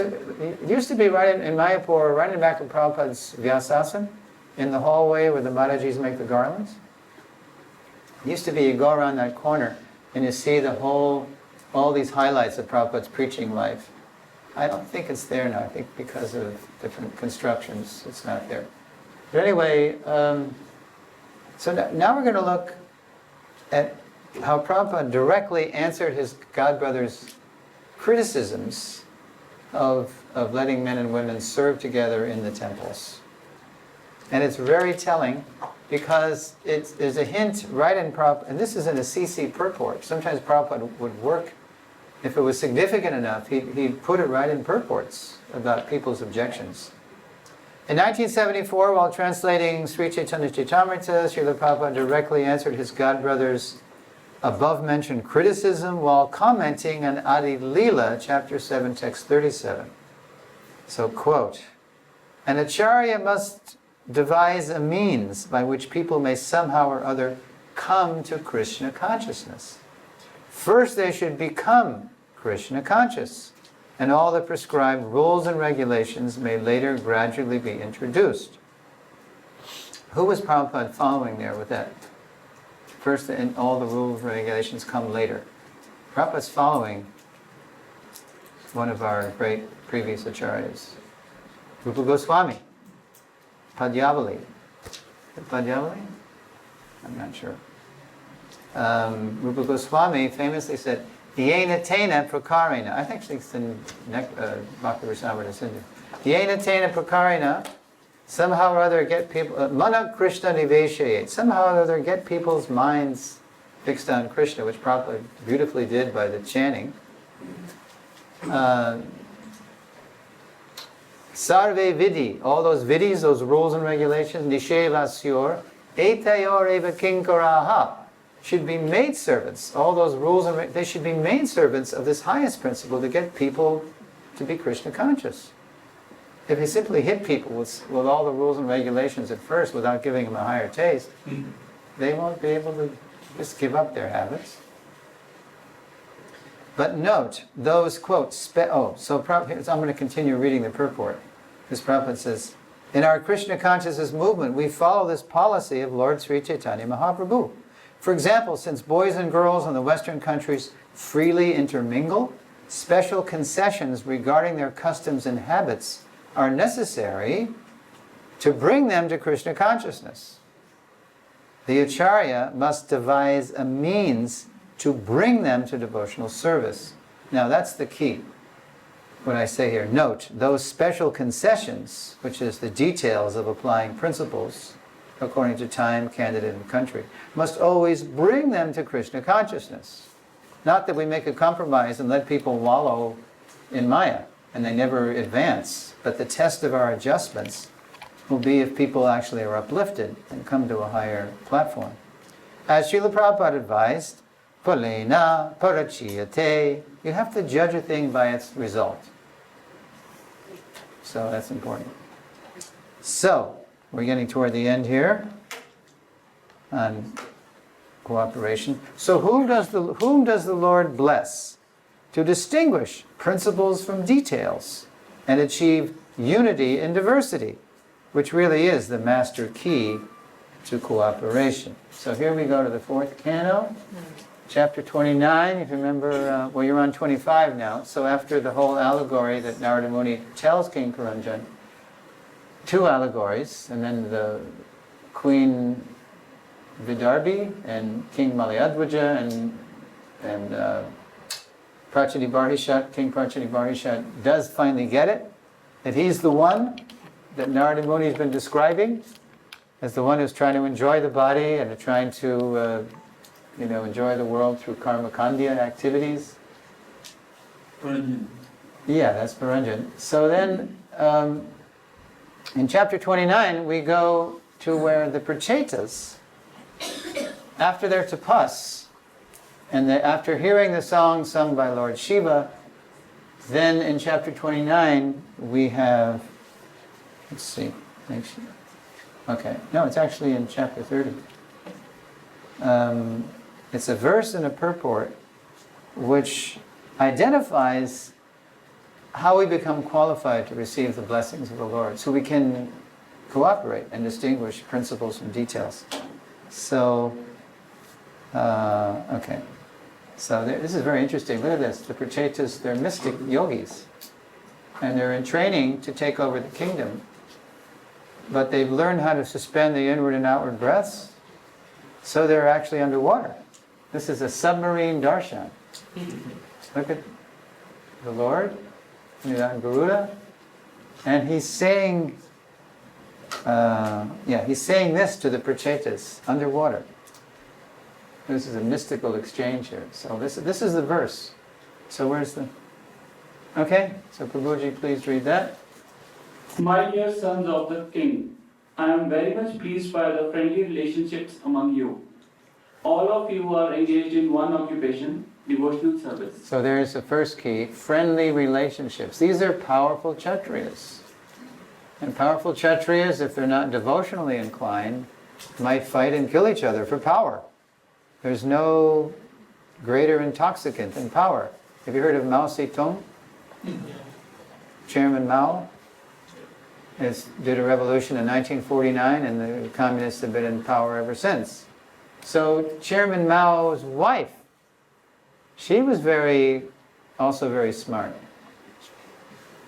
used to be right in Mayapur, right in the back of Prabhupada's Vyasasana, in the hallway where the Madhajis make the garlands. It used to be, you go around that corner and you see the whole all these highlights of Prabhupada's preaching life. I don't think it's there now. I think because of different constructions, it's not there. But anyway, so now we're going to look at how Prabhupada directly answered his godbrother's criticisms of letting men and women serve together in the temples. And it's very telling because there's a hint right in Prabhupada, and this is in a CC purport. Sometimes Prabhupada would work, if it was significant enough, he'd put it right in purports about people's objections. In 1974, while translating Sri Chaitanya Chaitamrita, Srila Prabhupada directly answered his godbrother's above-mentioned criticism while commenting on Adi Leela, chapter 7, text 37. So, quote, "An Acharya must devise a means by which people may somehow or other come to Krishna consciousness. First they should become Krishna conscious, and all the prescribed rules and regulations may later gradually be introduced." Who was Prabhupada following there with that? First, and all the rules and regulations come later. Prabhupada's following one of our great previous acharyas, Rupa Goswami, Padyavali. Padyavali? I'm not sure. Rupa Goswami famously said, "Yena tena prakarena." I think it's in Bhakti Rasamrita Sindhu. "Yena tena prakarena," somehow or other get people, Mana Krishna niveshayet, somehow or other get people's minds fixed on Krishna, which Prabhupada beautifully did by the chanting. Sarve vidi, all those vidis, those rules and regulations, nishevasyur, etayor eva kinkaraha, should be maidservants. All those rules and they should be maidservants of this highest principle to get people to be Krishna conscious. If you simply hit people with all the rules and regulations at first without giving them a higher taste, they won't be able to just give up their habits. But note, those quotes, I'm going to continue reading the purport. This Prabhupada says, "In our Krishna consciousness movement, we follow this policy of Lord Sri Chaitanya Mahaprabhu. For example, since boys and girls in the Western countries freely intermingle, special concessions regarding their customs and habits are necessary to bring them to Krishna consciousness. The Acharya must devise a means to bring them to devotional service." Now that's the key, what I say here. Note, those special concessions, which is the details of applying principles according to time, candidate, and country, must always bring them to Krishna consciousness. Not that we make a compromise and let people wallow in Maya and they never advance, but the test of our adjustments will be if people actually are uplifted and come to a higher platform. As Srila Prabhupada advised, Phalena parachiyate, you have to judge a thing by its result. So that's important. So, we're getting toward the end here on cooperation. So whom does the Lord bless to distinguish principles from details and achieve unity in diversity, which really is the master key to cooperation? So here we go to the fourth canto, chapter 29. If you remember, you're on 25 now. So after the whole allegory that Narada Muni tells King Karanjan, two allegories, and then the Queen Vidarbhi and King Malayadvaja and Prachadi Barhishat, King Prachadi Barhishat does finally get it, that he's the one that Narada Muni has been describing as the one who's trying to enjoy the body and trying to enjoy the world through karma kandya activities. Paranjan. Yeah, that's Paranjan. So then, in chapter 29, we go to where the Prachetas, after their tapas, and after hearing the song sung by Lord Shiva, then in chapter 29, we have, let's see, okay, no, it's actually in chapter 30. It's a verse and a purport which identifies how we become qualified to receive the blessings of the Lord, so we can cooperate and distinguish principles from details. So, okay. So this is very interesting. Look at this. The Prachetas, they're mystic yogis. And they're in training to take over the kingdom. But they've learned how to suspend the inward and outward breaths, so they're actually underwater. This is a submarine darshan. Look at the Lord, Garuda, and he's saying, he's saying this to the Prachetas underwater. This is a mystical exchange here. So this is the verse. So where's the... Okay, so Prabhuji, please read that. My dear sons of the king, I am very much pleased by the friendly relationships among you. All of you are engaged in one occupation, devotional service. So there's the first key, friendly relationships. These are powerful Kshatriyas. And powerful Kshatriyas, if they're not devotionally inclined, might fight and kill each other for power. There's no greater intoxicant than power. Have you heard of Mao Zedong? Chairman Mao did a revolution in 1949, and the communists have been in power ever since. So Chairman Mao's wife, she was also very smart.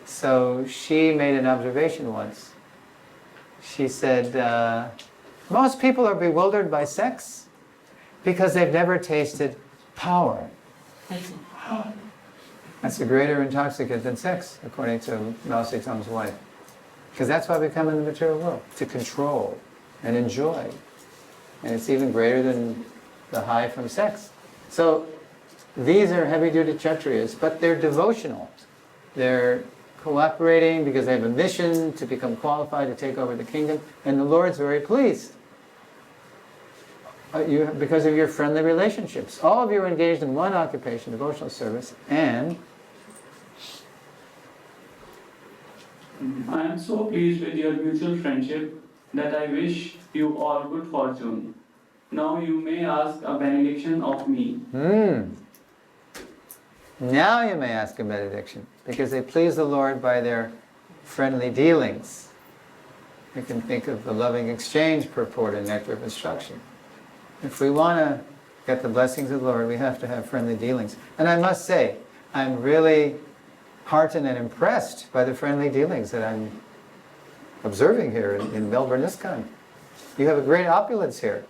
So she made an observation once. She said, most people are bewildered by sex because they've never tasted power. That's a greater intoxicant than sex, according to Mao Zedong's wife. Because that's why we come in the material world, to control and enjoy. And it's even greater than the high from sex. So these are heavy-duty Kshatriyas, but they're devotional. They're cooperating because they have a mission to become qualified to take over the kingdom, and the Lord's very pleased. Because of your friendly relationships. All of you are engaged in one occupation, devotional service, and I am so pleased with your mutual friendship that I wish you all good fortune. Now you may ask a benediction of me. Now you may ask a benediction, because they please the Lord by their friendly dealings. You can think of the loving exchange purport in Nectar of Instruction. If we want to get the blessings of the Lord, we have to have friendly dealings. And I must say, I'm really heartened and impressed by the friendly dealings that I'm observing here in Melbourne, ISKCON. You have a great opulence here.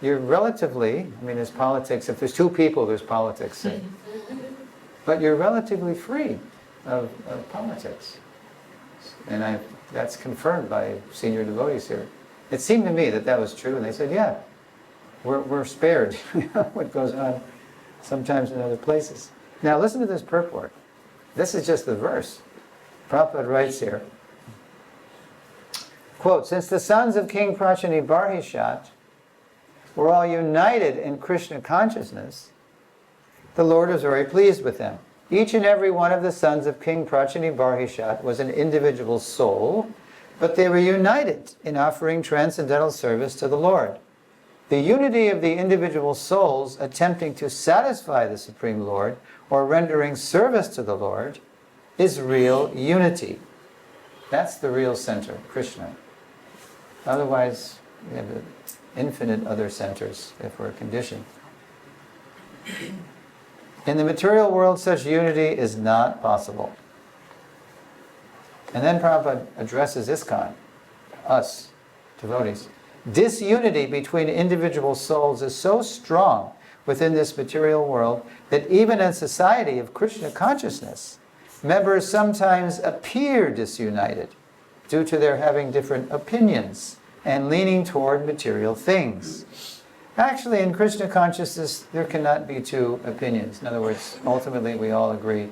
You're relatively, there's politics. If there's two people, there's politics. Say. But you're relatively free of politics. And that's confirmed by senior devotees here. It seemed to me that was true, and they said, yeah, we're spared what goes on sometimes in other places. Now listen to this purport. This is just the verse. Prabhupada writes here, quote, since the sons of King Prachani Barhishat were all united in Krishna consciousness, the Lord was very pleased with them. Each and every one of the sons of King Prachani Barhishat was an individual soul, but they were united in offering transcendental service to the Lord. The unity of the individual souls attempting to satisfy the Supreme Lord or rendering service to the Lord is real unity. That's the real center, Krishna. Otherwise, we have infinite other centers if we're conditioned. In the material world, such unity is not possible. And then Prabhupada addresses ISKCON, us, devotees. Disunity between individual souls is so strong within this material world that even in society of Krishna consciousness, members sometimes appear disunited due to their having different opinions and leaning toward material things. Actually, in Krishna consciousness, there cannot be two opinions. In other words, ultimately we all agree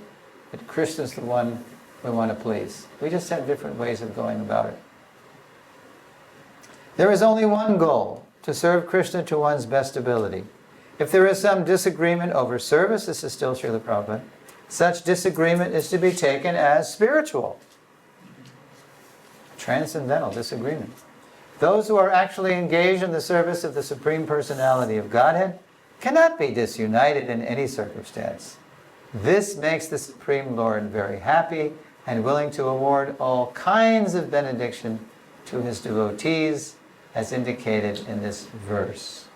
that Krishna is the one we want to please. We just have different ways of going about it. There is only one goal, to serve Krishna to one's best ability. If there is some disagreement over service, this is still Srila Prabhupada, such disagreement is to be taken as spiritual. Transcendental disagreement. Those who are actually engaged in the service of the Supreme Personality of Godhead cannot be disunited in any circumstance. This makes the Supreme Lord very happy and willing to award all kinds of benediction to his devotees, as indicated in this verse.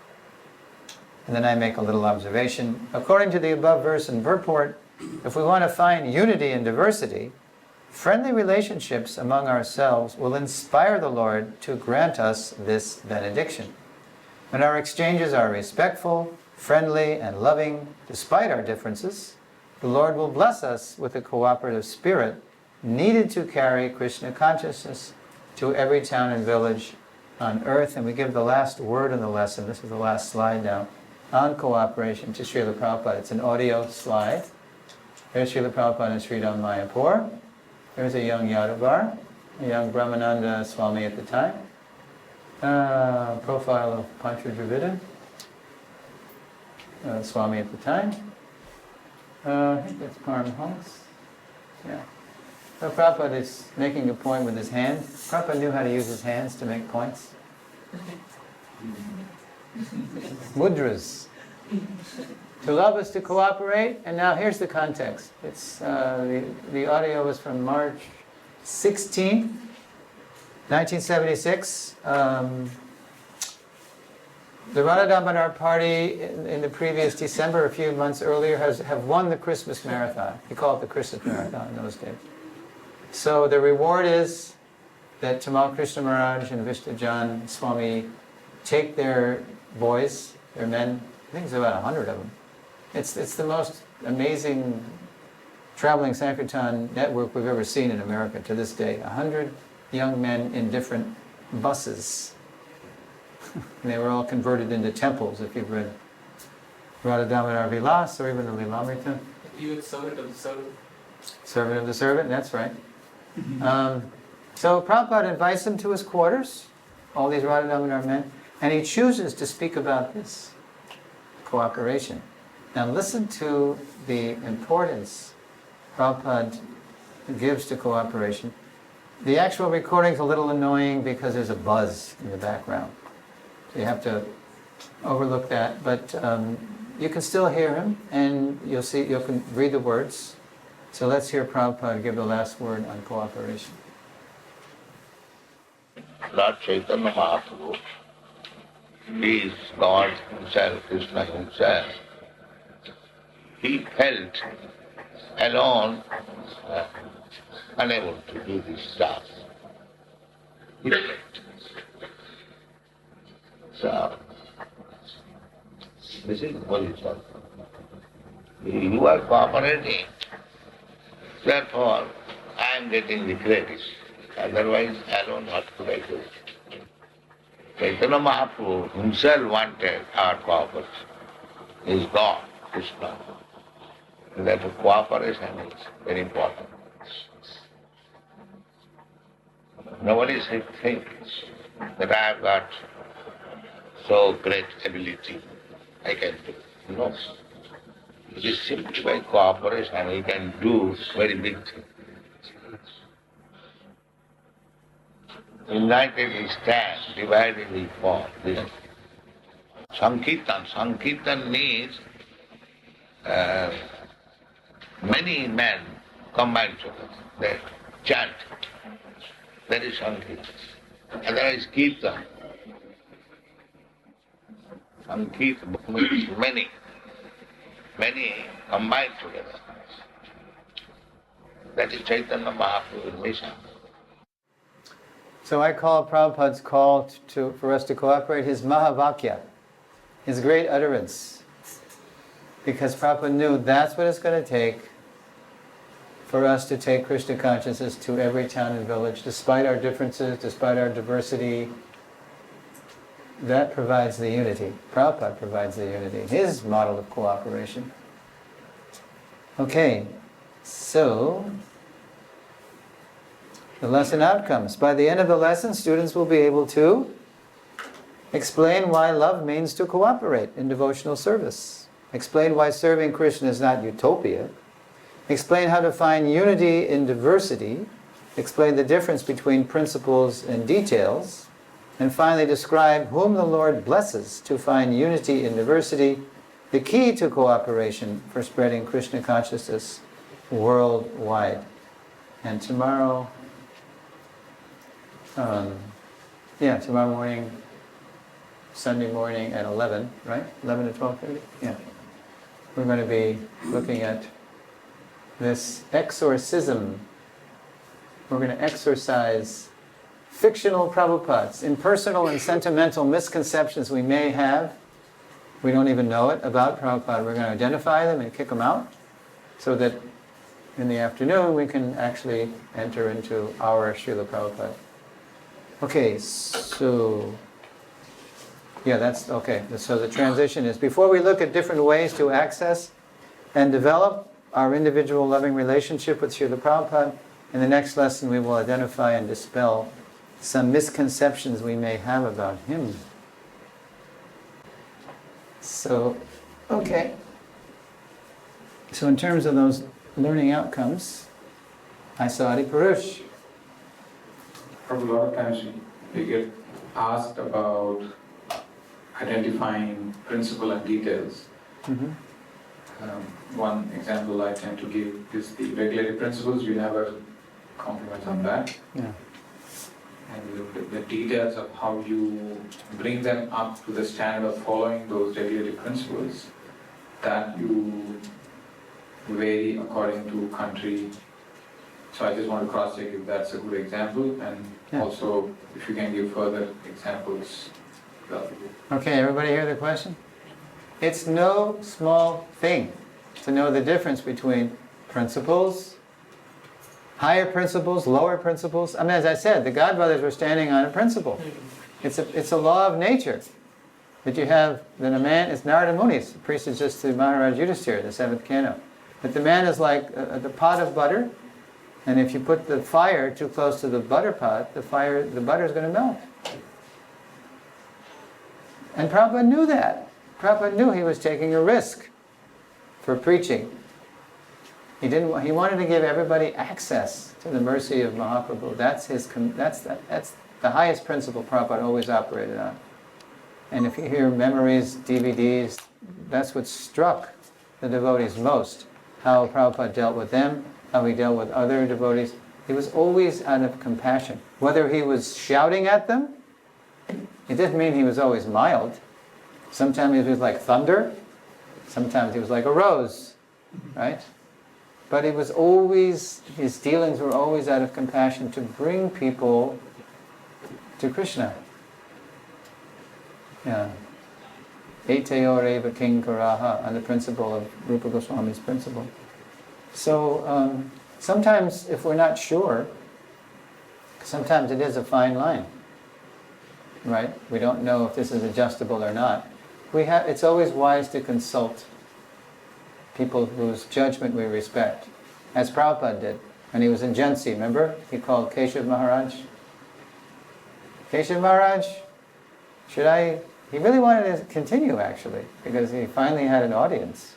And then I make a little observation. According to the above verse and purport, if we want to find unity in diversity, friendly relationships among ourselves will inspire the Lord to grant us this benediction. When our exchanges are respectful, friendly, and loving, despite our differences, the Lord will bless us with the cooperative spirit needed to carry Krishna consciousness to every town and village on earth. And we give the last word in the lesson. This is the last slide now, on cooperation to Srila Prabhupada. It's an audio slide. There's Srila Prabhupada and Sridham Mayapur. There's a young Yadavar, a young Brahmananda Swami at the time. Profile of Pancha Dravida, Swami at the time. I think that's Paramahans. Yeah. So Prabhupada is making a point with his hand. Prabhupada knew how to use his hands to make points. Mudras. To love is to cooperate, and now here's the context. It's the audio was from March 16, 1976. The Radha Damodar party in the previous December, a few months earlier, have won the Christmas marathon. He called it the Christmas marathon in those days. So the reward is that Tamal Krishna Maharaj and Vishnujan Swami take their boys, their men, I think it's about 100 of them. It's the most amazing traveling Sankirtan network we've ever seen in America to this day. 100 young men in different buses. And they were all converted into temples, if you've read Radha Damodar Vilas or even the Lilamrita. You are servant of the servant. Servant of the servant, that's right. So Prabhupada invites them to his quarters, all these Radha Damodar men, and he chooses to speak about this cooperation. Now listen to the importance Prabhupada gives to cooperation. The actual recording's a little annoying because there's a buzz in the background. So you have to overlook that, but you can still hear him, and you can read the words. So let's hear Prabhupada give the last word on cooperation. Lord Chaitanya Mahaprabhu is God himself, Krishna himself. He felt alone, unable to do this task. He felt. So, this is the position. You are cooperating, therefore I am getting the credit. Otherwise, alone what could I do? Chaitanya Mahaprabhu himself wanted our cooperation. He is God, Krishna. And therefore cooperation is very important. Nobody thinks that I have got so great ability, I can do. No. It is simply by cooperation we can do very big things. United we stand, divided we fall. Sankirtan. Sankirtan means many men combined together. They chant. That is Sankirtan. Otherwise Kirtan. Sankirtan means many combined together. That is Chaitanya Mahaprabhu's mission. So I call Prabhupada's call for us to cooperate his Mahavakya, his great utterance. Because Prabhupada knew that's what it's going to take for us to take Krishna consciousness to every town and village, despite our differences, despite our diversity. That provides the unity. Prabhupada provides the unity, his model of cooperation. Okay, so the lesson outcomes. By the end of the lesson, students will be able to explain why love means to cooperate in devotional service. Explain why serving Krishna is not utopia. Explain how to find unity in diversity. Explain the difference between principles and details. And finally, describe whom the Lord blesses to find unity in diversity, the key to cooperation for spreading Krishna consciousness worldwide. And tomorrow morning, Sunday morning at 11, right? 11 to 12:30? Yeah. We're going to be looking at this exorcism. We're going to exorcise fictional Prabhupads, impersonal and sentimental misconceptions we may have. We don't even know it about Prabhupada. We're going to identify them and kick them out so that in the afternoon we can actually enter into our Srila Prabhupada. Okay, so yeah, that's okay. So the transition is, before we look at different ways to access and develop our individual loving relationship with Srila Prabhupada, in the next lesson we will identify and dispel some misconceptions we may have about him. So, okay. So in terms of those learning outcomes, I saw Adi Purush. Probably a lot of times we get asked about identifying principle and details. Mm-hmm. One example I tend to give is the regulatory principles. We have a compliment on that. Yeah. And the details of how you bring them up to the standard of following those regulatory principles, that you vary according to country. So I just want to cross-check if that's a good example, and also if you can give further examples. Okay, everybody hear the question? It's no small thing to know the difference between principles, higher principles, lower principles. I mean, as I said, the Godbrothers were standing on a principle. It's a law of nature. That you have, that a man is Narada Muni's, the priest is just to Maharaj Yudhisthira, the 7th canto. That the man is like the pot of butter, and if you put the fire too close to the butter pot, the butter is going to melt. And Prabhupada knew that. Prabhupada knew he was taking a risk for preaching. He wanted to give everybody access to the mercy of Mahaprabhu. That's the highest principle Prabhupada always operated on. And if you hear memories, DVDs, that's what struck the devotees most. How Prabhupada dealt with them, how he dealt with other devotees. He was always out of compassion. Whether he was shouting at them, it didn't mean he was always mild. Sometimes he was like thunder, sometimes he was like a rose, right? But it was always, his dealings were always out of compassion to bring people to Krishna. Yeah. Eteoreva kinkaraha, on the principle of Rupa Goswami's principle. So sometimes if we're not sure, sometimes it is a fine line, right? We don't know if this is adjustable or not. It's always wise to consult people whose judgment we respect, as Prabhupada did. When he was in Jhansi, remember? He called Keshav Maharaj. Keshav Maharaj, he really wanted to continue, actually, because he finally had an audience.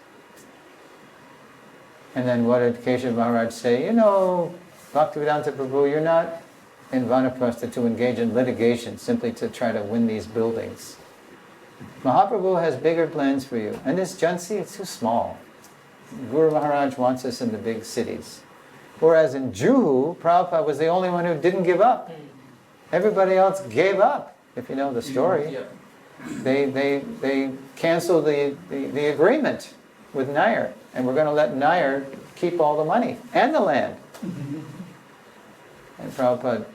And then what did Keshav Maharaj say? You know, Bhaktivedanta Prabhu, you're not in Vanaprastha to engage in litigation simply to try to win these buildings. Mahaprabhu has bigger plans for you. And this Jhansi, it's too small. Guru Maharaj wants us in the big cities. Whereas in Juhu, Prabhupada was the only one who didn't give up. Everybody else gave up, if you know the story. They canceled the agreement with Nair, and we're going to let Nair keep all the money and the land. And Prabhupada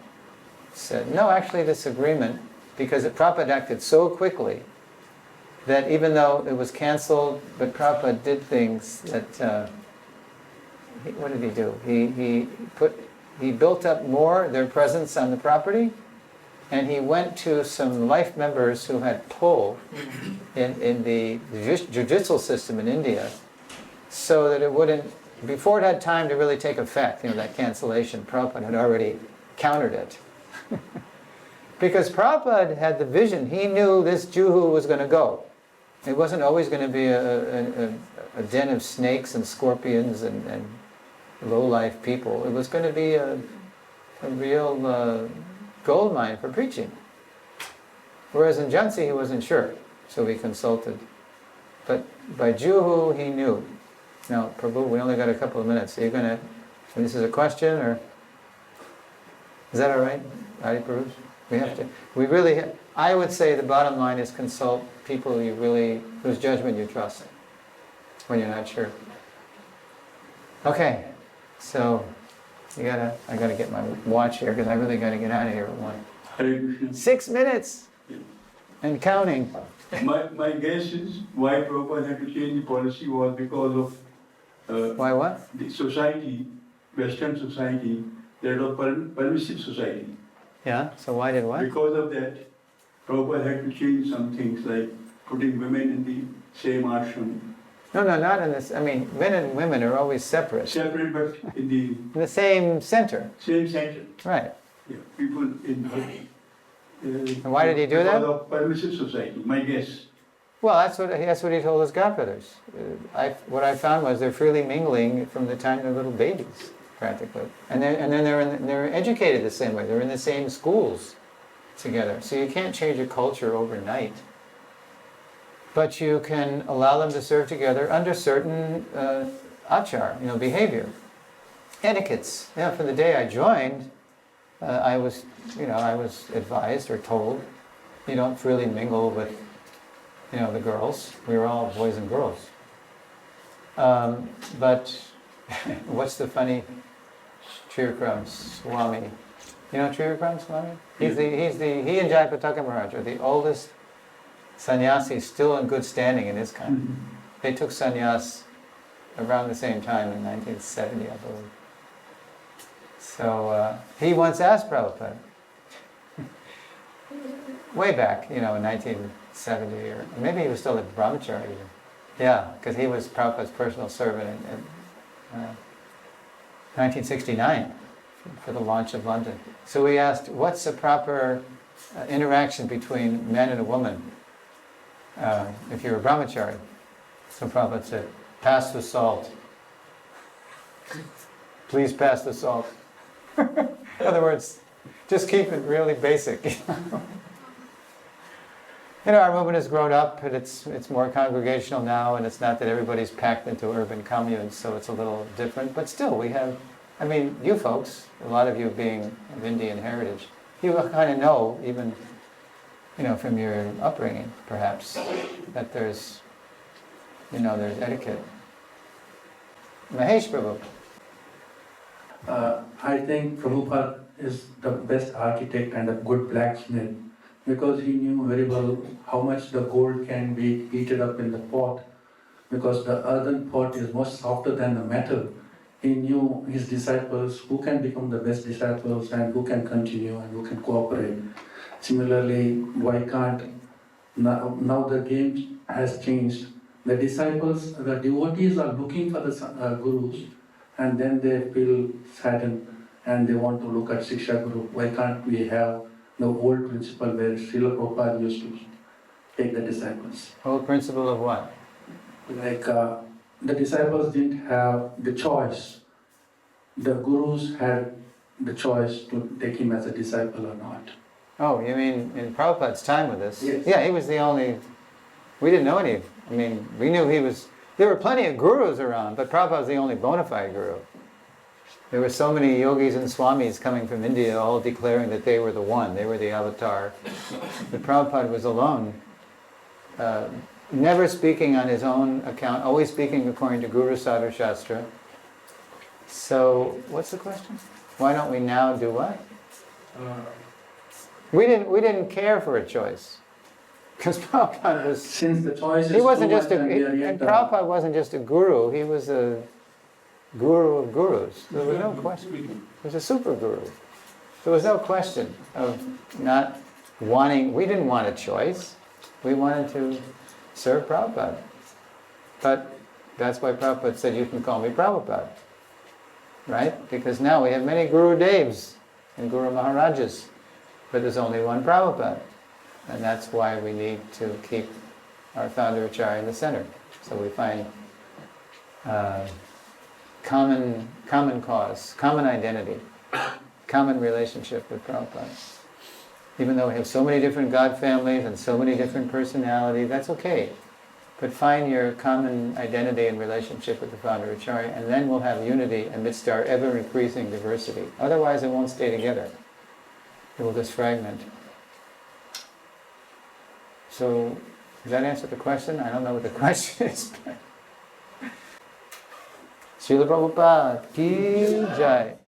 said, no, actually this agreement, because Prabhupada acted so quickly that even though it was canceled, but Prabhupada did things that, what did he do? He built up more their presence on the property, and he went to some life members who had pull in the judicial system in India, so that it wouldn't, before it had time to really take effect, that cancellation, Prabhupada had already countered it. Because Prabhupada had the vision, he knew this Juhu was going to go. It wasn't always going to be a den of snakes and scorpions and low-life people. It was going to be a real gold mine for preaching. Whereas in Jhansi he wasn't sure, so he consulted. But by Juhu he knew. Now, Prabhu, we only got a couple of minutes. Are you going to, this is a question, or is that all right? Adi Prabhu? We have to. We really. I would say the bottom line is consult people whose judgment you trust when you're not sure. Okay, so I gotta get my watch here because I really gotta get out of here at 1. Hare Krishna. 6 minutes and counting. My guess is why Prabhupada had to change the policy was because of Why what? the society, Western society, that was permissive society. Yeah, so why did what? Because of that, Prabhupada had to change some things like putting women in the same ashram. No, not in this. I mean, men and women are always separate. Separate, but in the same center. Same center. Right. Yeah, people in. And why did he do that? Because of permissive society, my guess. Well, that's what he told his godbrothers. What I found was they're freely mingling from the time they're little babies, practically, and then they're educated the same way. They're in the same schools together. So you can't change a culture overnight, but you can allow them to serve together under certain achar, behavior, etiquettes. Yeah, from the day I joined, I was advised or told, you don't freely mingle with, the girls. We were all boys and girls. But what's the funny Trivikram Swami? You know Trivikram Swami? He and Jayapataka Maharaj are the oldest sannyasis still in good standing in his kind. They took sannyas around the same time in 1970, I believe. So he once asked Prabhupada, way back, in 1970, or maybe he was still at Brahmacharya even. Yeah, because he was Prabhupada's personal servant in 1969 for the launch of London. So we asked, what's the proper interaction between man and a woman if you're a Brahmachari? So Prabhupada said, pass the salt. Please pass the salt. In other words, just keep it really basic. Our movement has grown up, and it's more congregational now, and it's not that everybody's packed into urban communes, so it's a little different. But still, we have, you folks, a lot of you being of Indian heritage, you kind of know, even, from your upbringing, perhaps, that there's etiquette. Mahesh Prabhu. I think Prabhupada is the best architect and a good blacksmith because he knew very well how much the gold can be heated up in the pot, because the earthen pot is much softer than the metal. He knew his disciples, who can become the best disciples and who can continue and who can cooperate. Similarly, why can't, now the game has changed. The disciples, the devotees are looking for the gurus, and then they feel saddened and they want to look at Shiksha Guru. Why can't we have the old principle where Srila Prabhupada used to take the disciples? Old principle of what? Like the disciples didn't have the choice. The gurus had the choice to take him as a disciple or not. Oh, you mean in Prabhupada's time with us? Yes. Yeah, he was the only, we didn't know any, we knew he was, there were plenty of gurus around, but Prabhupada was the only bona fide guru. There were so many yogis and swamis coming from India, all declaring that they were the one, they were the avatar. But Prabhupada was alone, never speaking on his own account, always speaking according to Guru Sadhu Shastra. So, what's the question? Why don't we now do what? We didn't care for a choice. Because Prabhupada was... Since the choice is he wasn't too just much a, and we are yet, and Prabhupada wasn't just a guru, he was a guru of gurus. There was no question. He was a super guru. There was no question of not wanting... We didn't want a choice. We wanted to serve Prabhupada. But that's why Prabhupada said, you can call me Prabhupada. Right? Because now we have many Guru Devs and Guru Maharajas, but there's only one Prabhupada. And that's why we need to keep our Founder-Acharya in the center. So we find common cause, common identity, common relationship with Prabhupada. Even though we have so many different God families and so many different personalities, that's okay. But find your common identity and relationship with the Founder-Acharya, and then we'll have unity amidst our ever-increasing diversity. Otherwise it won't stay together. It will just fragment. So, does that answer the question? I don't know what the question is. Srila Prabhupada ki jai.